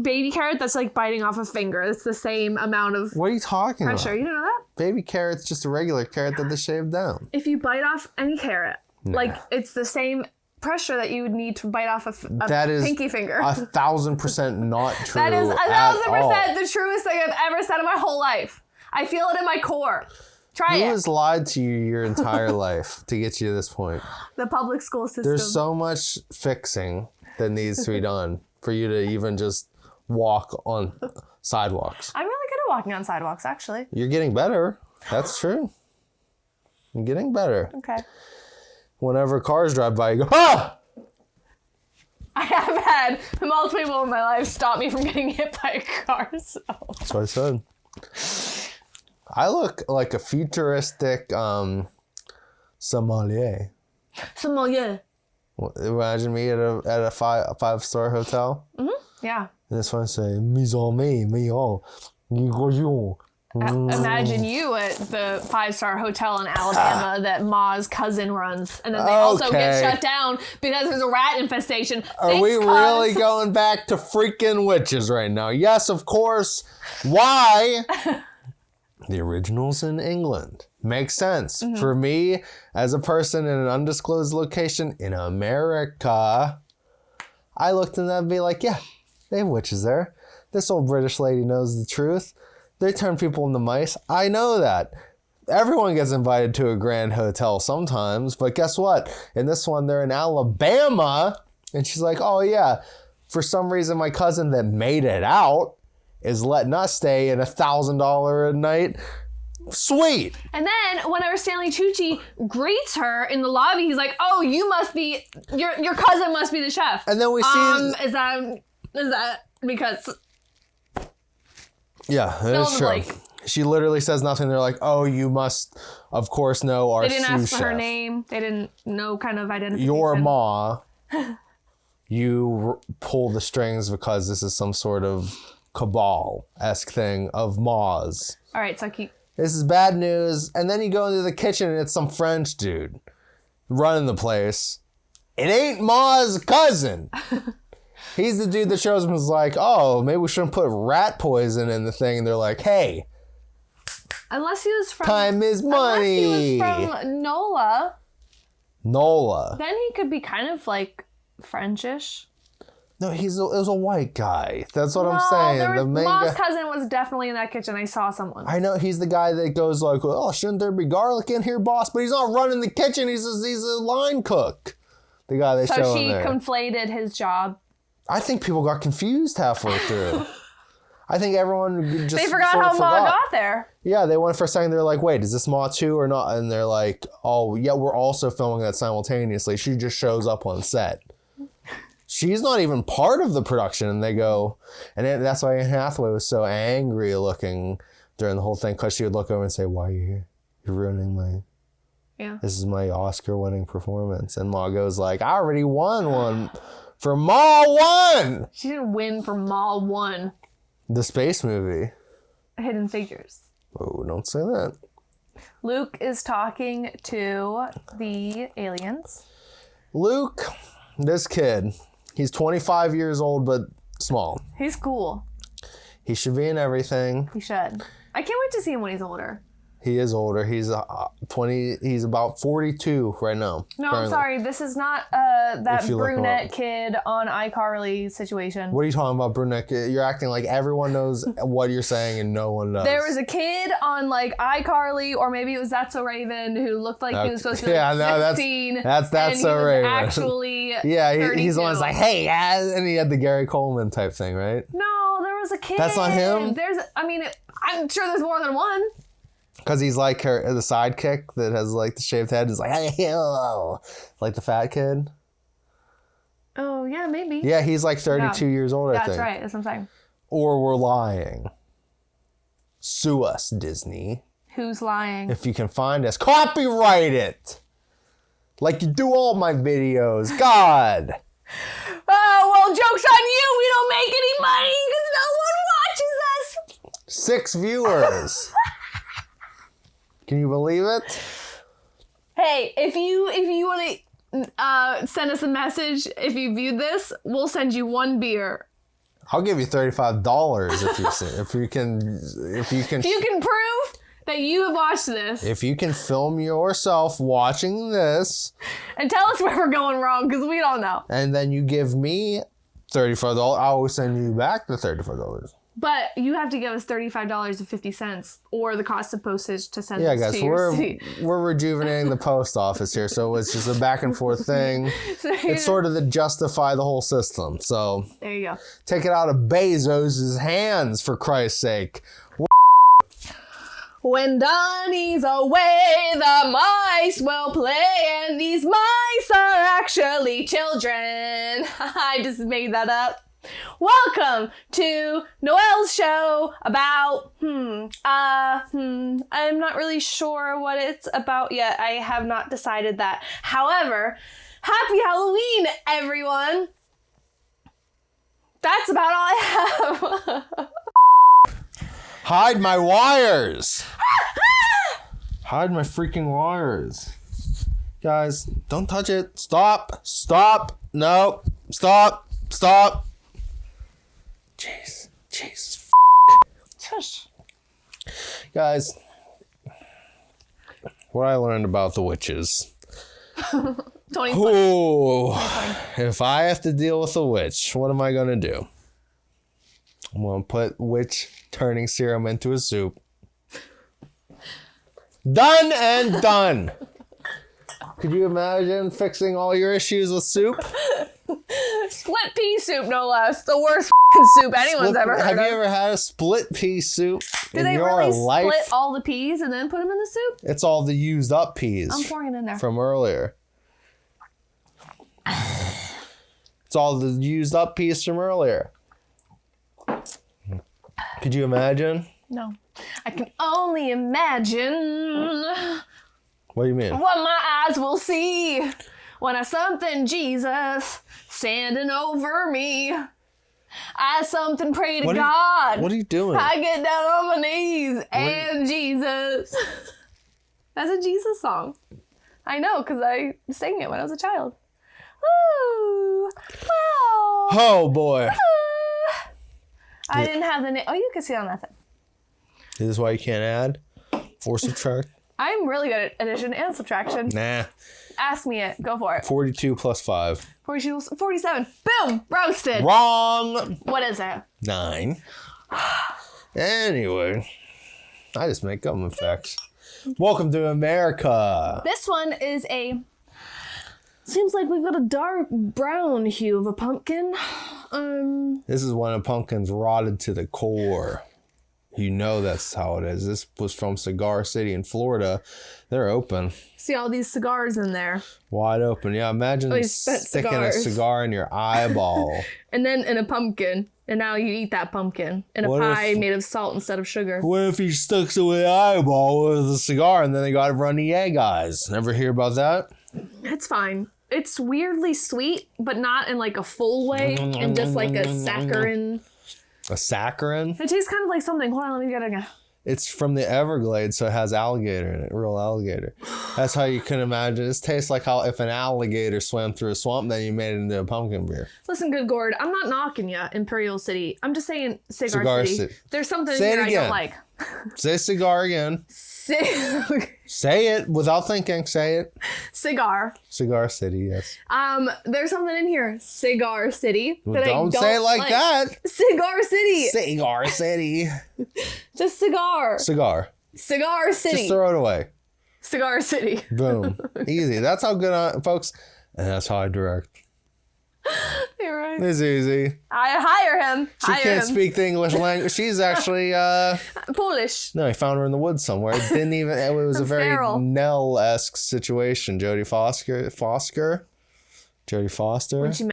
baby carrot, that's like biting off a finger. It's the same amount of What are you talking pressure. about? You don't know that? Baby carrot's just a regular carrot that they shaved down. If you bite off any carrot, like it's the same pressure that you would need to bite off a That is pinky finger. 1,000% not true. That is at all. 1,000% the truest thing I've ever said in my whole life. I feel it in my core. Try Who it. has lied to you your entire life to get you to this point? The public school system. There's so much fixing that needs to be done for you to even just walk on sidewalks. I'm really good at walking on sidewalks, actually. You're getting better. That's true. You're getting better. Okay. Whenever cars drive by, you go, ah! I have had multiple people in my life stop me from getting hit by a car, so. That's what I said. I look like a futuristic sommelier. Sommelier. Imagine me at a five-star hotel. Yeah. And this one say, mise en main, Imagine you at the 5-star hotel in Alabama that Ma's cousin runs, and then they also get Okay. shut down because there's a rat infestation. Are we really going back to freaking witches right now? Yes, of course. Why? The original's in England. Makes sense. For me, as a person in an undisclosed location in America, I looked at that and be like, yeah, they have witches there. This old British lady knows the truth. They turn people into mice. I know that. Everyone gets invited to a grand hotel sometimes, but guess what? In this one, they're in Alabama, and she's like, oh yeah, for some reason my cousin that made it out is letting us stay in $1,000 a night. Sweet. And then whenever Stanley Tucci greets her in the lobby, he's like, "Oh, you must be your cousin must be the chef." And then we see is that because yeah, fill in it's the true. blank. She literally says nothing. They're like, oh, you must, of course, know our They didn't sous ask for her chef. name. They didn't know kind of identification. Your ma, you pull the strings because this is some sort of cabal-esque thing of ma's. All right, so keep. This is bad news. And then you go into the kitchen and it's some French dude running the place. It ain't ma's cousin. He's the dude that shows him is like, oh, maybe we shouldn't put rat poison in the thing. And they're like, hey, Unless he was from. time is money. Unless he was from NOLA, Nola. then he could be kind of like Frenchish. No, it was a white guy. That's what I'm No, saying. there was, The main Ma's guy, cousin was definitely in that kitchen. I saw someone. I know he's the guy that goes like, oh, shouldn't there be garlic in here, boss? But he's not running the kitchen. He's a line cook. The guy they show So in she there. conflated his job. I think people got confused halfway through. I think everyone just They forgot sort how of Ma got there. Yeah, they went for a second. They're like, wait, is this Ma too or not? And they're like, oh, yeah, we're also filming that simultaneously. She just shows up on set. She's not even part of the production. And they go, and that's why Anne Hathaway was so angry looking during the whole thing, because she would look over and say, why are you here? You're ruining this is my Oscar-winning performance. And Ma goes like, I already won one for Ma 1! She didn't win for Ma 1. The space movie. Hidden Figures. Oh, don't say that. Luke is talking to the aliens. Luke, this kid, he's 25 years old, but small. He's cool. He should be in everything. He should. I can't wait to see him when he's older. He is older. He's 20. He's about 42 right now. No, currently. I'm sorry. This is not that If you look him brunette up. kid on iCarly situation. What are you talking about, brunette? You're acting like everyone knows what you're saying and no one does. There was a kid on like iCarly, or maybe it was That's So Raven, who looked like he was supposed to be Yeah, like no, that's- 16. that's and So he was Raven. actually yeah, he's the 32. one that's like, hey, and he had the Gary Coleman type thing, right? No, there was a kid. That's not him? I'm sure there's more than one. Because he's like the sidekick that has like the shaved head. Is like, hey, hello. Like the fat kid. Oh, yeah, maybe. Yeah, he's like 32 years old, I That's think. right. That's what I'm saying. Or we're lying. Sue us, Disney. Who's lying? If you can find us, copyright it. Like you do all my videos. God. Oh, well, joke's on you. We don't make any money because no one watches us. 6 viewers. Can you believe it? Hey, if you want to send us a message, if you viewed this, we'll send you 1 beer. I'll give you $35 if you can. If you can prove that you have watched this If you can film yourself watching this, and tell us where we're going wrong, because we don't know. and then you give me $35, I will send you back the $35. But you have to give us $35.50 or the cost of postage to send Yeah, this guys, to your city. we're rejuvenating the post office here, so it's just a back and forth thing. It's sort of to justify the whole system. So There you go. take it out of Bezos' hands, for Christ's sake. When Donny's away, the mice will play, and these mice are actually children. I just made that up. Welcome to Noelle's show about, I'm not really sure what it's about yet. I have not decided that. However, happy Halloween, everyone. That's about all I have. Hide my wires! Hide my freaking wires. Guys, don't touch it. Stop. Stop. No. Stop. Stop. Jeez. Jesus. Shush. Guys, what I learned about the witches. 2020. Ooh. If I have to deal with a witch, what am I going to do? I'm going to put witch turning serum into a soup. Done and done. Could you imagine fixing all your issues with soup? Split pea soup, no less. The worst soup anyone's ever heard Have of. you ever had a split pea soup Do in they your really life? split all the peas and then put them in the soup? It's all the used up peas I'm pouring it in there. from earlier. It's all the used up peas from earlier. Could you imagine? No. I can only imagine What do you mean? what my eyes will see when I something Jesus standing over me. I something pray to God. What are you doing? I get down on my knees and Jesus. That's a Jesus song. I know, because I sang it when I was a child. Woo! Wow! Oh boy. I didn't have the name. Oh, you can see it on that thing. Is this why you can't add or subtract? I'm really good at addition and subtraction. Nah. Ask me it. Go for it. 42 plus 5. 47. Boom! Roasted. Wrong. What is it? 9. Anyway, I just make up effects. Welcome to America. This one is a... Seems like we've got a dark brown hue of a pumpkin. This is when a pumpkin's rotted to the core. You know that's how it is. This was from Cigar City in Florida. They're open. See all these cigars in there. Wide open. Yeah, imagine sticking a cigar in your eyeball. And then in a pumpkin. And now you eat that pumpkin in a pie made of salt instead of sugar. What if he sticks it with the eyeball with a cigar and then they got runny egg eyes? Ever hear about that? It's fine. It's weirdly sweet, but not in like a full way. And just like a saccharin. A saccharin? It tastes kind of like something. Hold on, let me get it again. It's from the Everglades, so it has alligator in it, real alligator. That's how you can imagine. This tastes like how if an alligator swam through a swamp, then you made it into a pumpkin beer. Listen, good Gord, I'm not knocking you, Imperial City. I'm just saying Cigar City. There's something here I don't like. Say cigar again. Say it without thinking. Say it. Cigar. Cigar City, yes. There's something in here. Cigar City. Well, don't say it like that. Cigar City. Cigar City. Just cigar. Cigar. Cigar City. Just throw it away. Cigar City. Boom. Easy. That's how good folks. And that's how I direct. You're right. It's easy. I hire him. She can't speak the English language. She's actually Polish. No, I found her in the woods somewhere. It didn't even. It was a very Feral. Nell-esque situation. Jodie Foster. Jodie Foster. When she in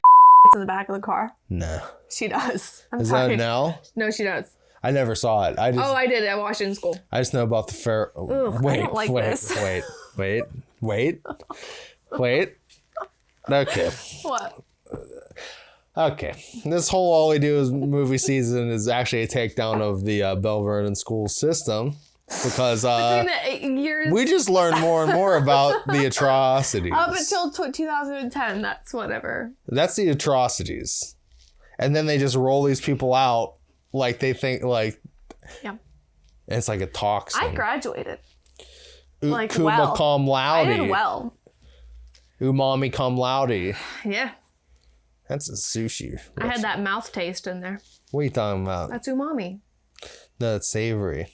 the back of the car. No. She does. I'm Is sorry. that Nell? No, she does. I never saw it. I did. I watched it in school. I just know about the fair. Ugh, I don't like this. Wait. Okay. What? Okay. This whole All We Do is movie season is actually a takedown of the Bell Vernon school system because Between the 8 years we just learned more and more about the atrocities. up until 2010, that's whatever. That's the atrocities. And then they just roll these people out like they think like Yeah. it's like a toxin. I graduated. Kuma well. cum laude. I did well. Umami cum laude. Yeah. That's a sushi. I had that mouth taste in there. What are you talking about? That's umami. No, it's savory.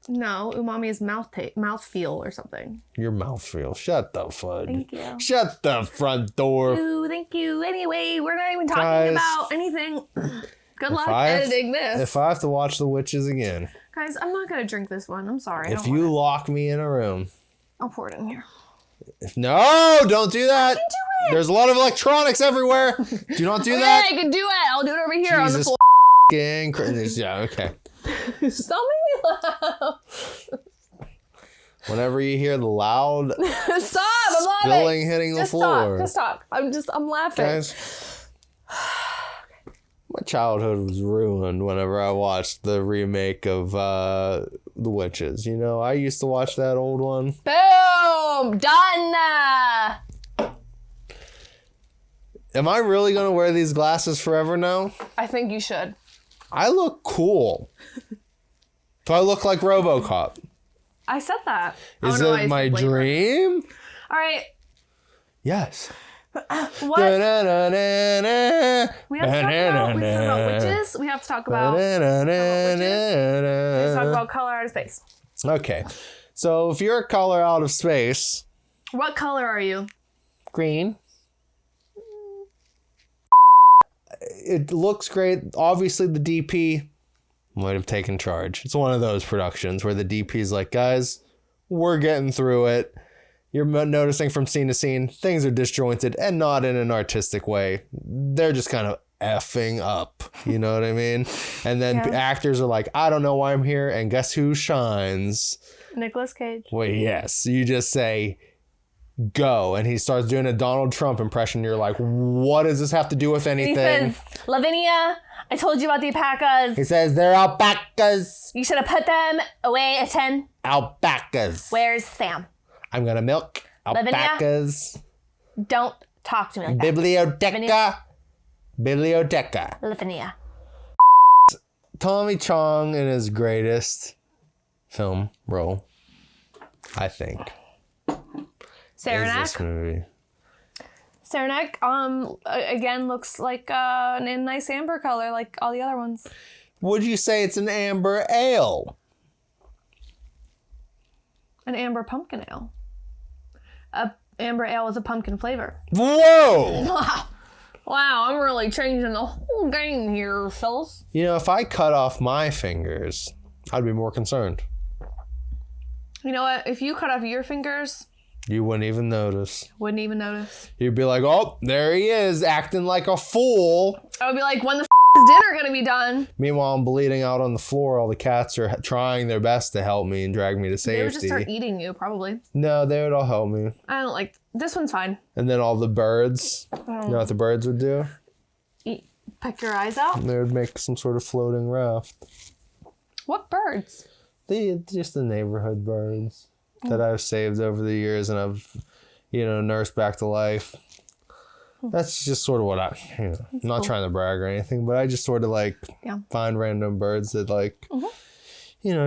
No, umami is mouth feel or something. Your mouth feel. Shut the fud. Thank you. Shut the front door. Ooh, thank you. Anyway, we're not even talking Guys, about anything. Good luck editing this. If I have to watch The Witches again. Guys, I'm not going to drink this one. I'm sorry. If you lock me in a room. I'll pour it in here. No, don't do that. I can do it. There's a lot of electronics everywhere. Do not do that. Yeah, I can do it. I'll do it over here on the floor. Yeah, okay. Stop making me laugh. Whenever you hear the loud Stop. I'm laughing. spilling hitting the floor. Just talk. I'm laughing. Guys, my childhood was ruined whenever I watched the remake of The Witches. You know, I used to watch that old one. Boom. Done. Am I really going to wear these glasses forever now? I think you should. I look cool. Do I look like RoboCop? I said that. Is it my dream? All right. Yes. What? We have to talk about witches. We have to talk about witches. Let's talk about color out of space. Okay. So if you're a color out of space. What color are you? Green. It looks great. Obviously, the DP might have taken charge. It's one of those productions where the DP is like, guys, we're getting through it. You're noticing from scene to scene, things are disjointed and not in an artistic way. They're just kind of effing up. You know what I mean? And then actors are like, I don't know why I'm here. And guess who shines? Nicolas Cage. Well, yes. You just say, go. And he starts doing a Donald Trump impression. You're like, what does this have to do with anything? He says, Lavinia, I told you about the alpacas. He says, they're alpacas. You should have put them away at 10. Alpacas. Where's Sam? I'm going to milk alpacas. Lavinia, don't talk to me like that. Biblioteca. Biblioteca. Lavinia. Tommy Chong in his greatest film role, I think. Saranac. Is this movie. Saranac, again, looks like a nice amber color like all the other ones. Would you say it's an amber ale? An amber pumpkin ale. A amber ale is a pumpkin flavor. Whoa! Wow, I'm really changing the whole game here, fellas. You know, if I cut off my fingers, I'd be more concerned. You know what? If you cut off your fingers, You wouldn't even notice. wouldn't even notice. You'd be like, oh, there he is, acting like a fool. I would be like, when the is dinner gonna be done? Meanwhile, I'm bleeding out on the floor. All the cats are trying their best to help me and drag me to safety. They would just start eating you, probably. No, they would all help me. I don't like, this one's fine. And then all the birds, you know what the birds would do? Peck your eyes out? They would make some sort of floating raft. What birds? Just the neighborhood birds that I've saved over the years and I've, nursed back to life. That's just sort of what I'm not trying to brag or anything, but I just sort of find random birds that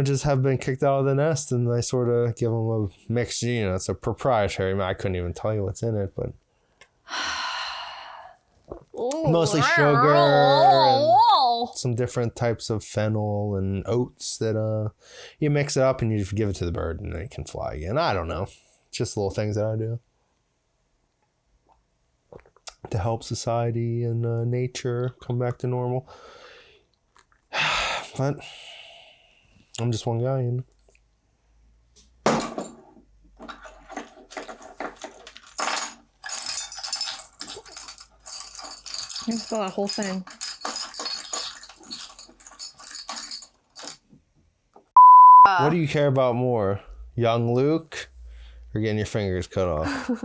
just have been kicked out of the nest and I sort of give them a mixed, it's a proprietary. I couldn't even tell you what's in it, but mostly sugar and some different types of fennel and oats that you mix it up and you just give it to the bird and then it can fly again. I don't know. Just little things that I do to help society and nature come back to normal. But I'm just one guy, You can spill that whole thing. What do you care about more? Young Luke or getting your fingers cut off?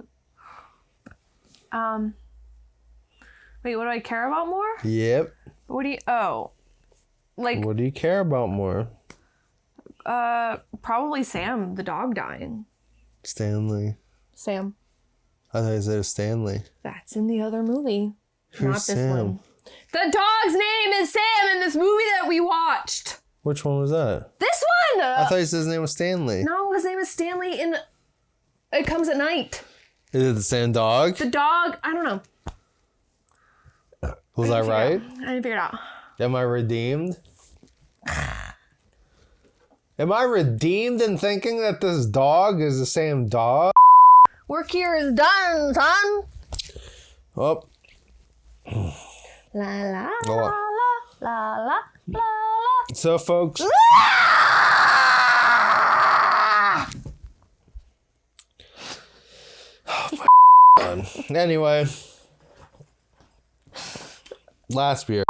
Wait, what do I care about more? Yep. What do you, What do you care about more? probably Sam, the dog dying. Stanley. Sam. I thought you said Stanley. That's in the other movie. Who's Not this Sam? one. The dog's name is Sam in this movie that we watched. Which one was that? This one! I thought you said his name was Stanley. No, his name is Stanley in It Comes at Night. Is it the same dog? The dog, I don't know. Was I right? I didn't figure it out. Am I redeemed? Am I redeemed in thinking that this dog is the same dog? Work here is done, son. Oh. La la Oh. la la la la la. So, folks. Oh, my God. Anyway. Last beer.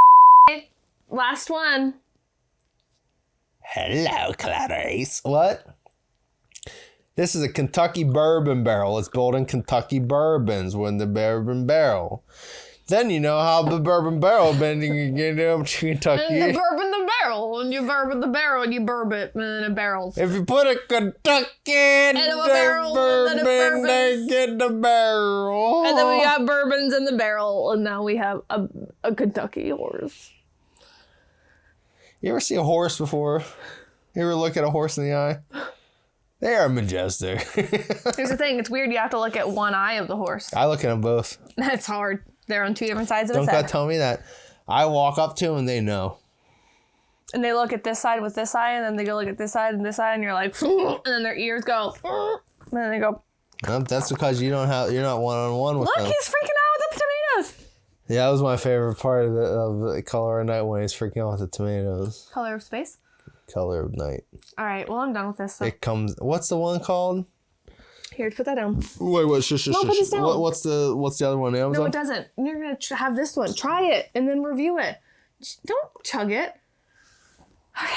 Last one. Hello, Clarice. What? This is a Kentucky bourbon barrel. It's built in Kentucky bourbons with the bourbon barrel. Then you know how the bourbon barrel been you get up to Kentucky. And the bourbon the barrel, and you bourbon the barrel, and you burb it in a barrel. If you put a Kentucky in a the barrel, and then a bourbon, they bourbon. get the barrel. And then we got bourbons in the barrel, and now we have a Kentucky horse. You ever see a horse before? You ever look at a horse in the eye? They are majestic. Here's the thing, it's weird you have to look at one eye of the horse. I look at them both. That's hard. They're on two different sides of Don't his gotta head. tell me that. I walk up to them and they know. And they look at this side with this eye, and then they go look at this side and this side, and you're like, and then their ears go, and then they go, That's because you're not one-on-one with look, them. he's freaking out with the tomatoes. Yeah, that was my favorite part of the Color of Night when he's freaking out with the tomatoes. Color of space. Color of Night. All right, well, I'm done with this. So. It comes. What's the one called? Here, put that down. Wait, what? Shush. No, put this down. What's the other one? Amazon? No, it doesn't. You're going to have this one. Try it and then review it. Don't chug it. Okay.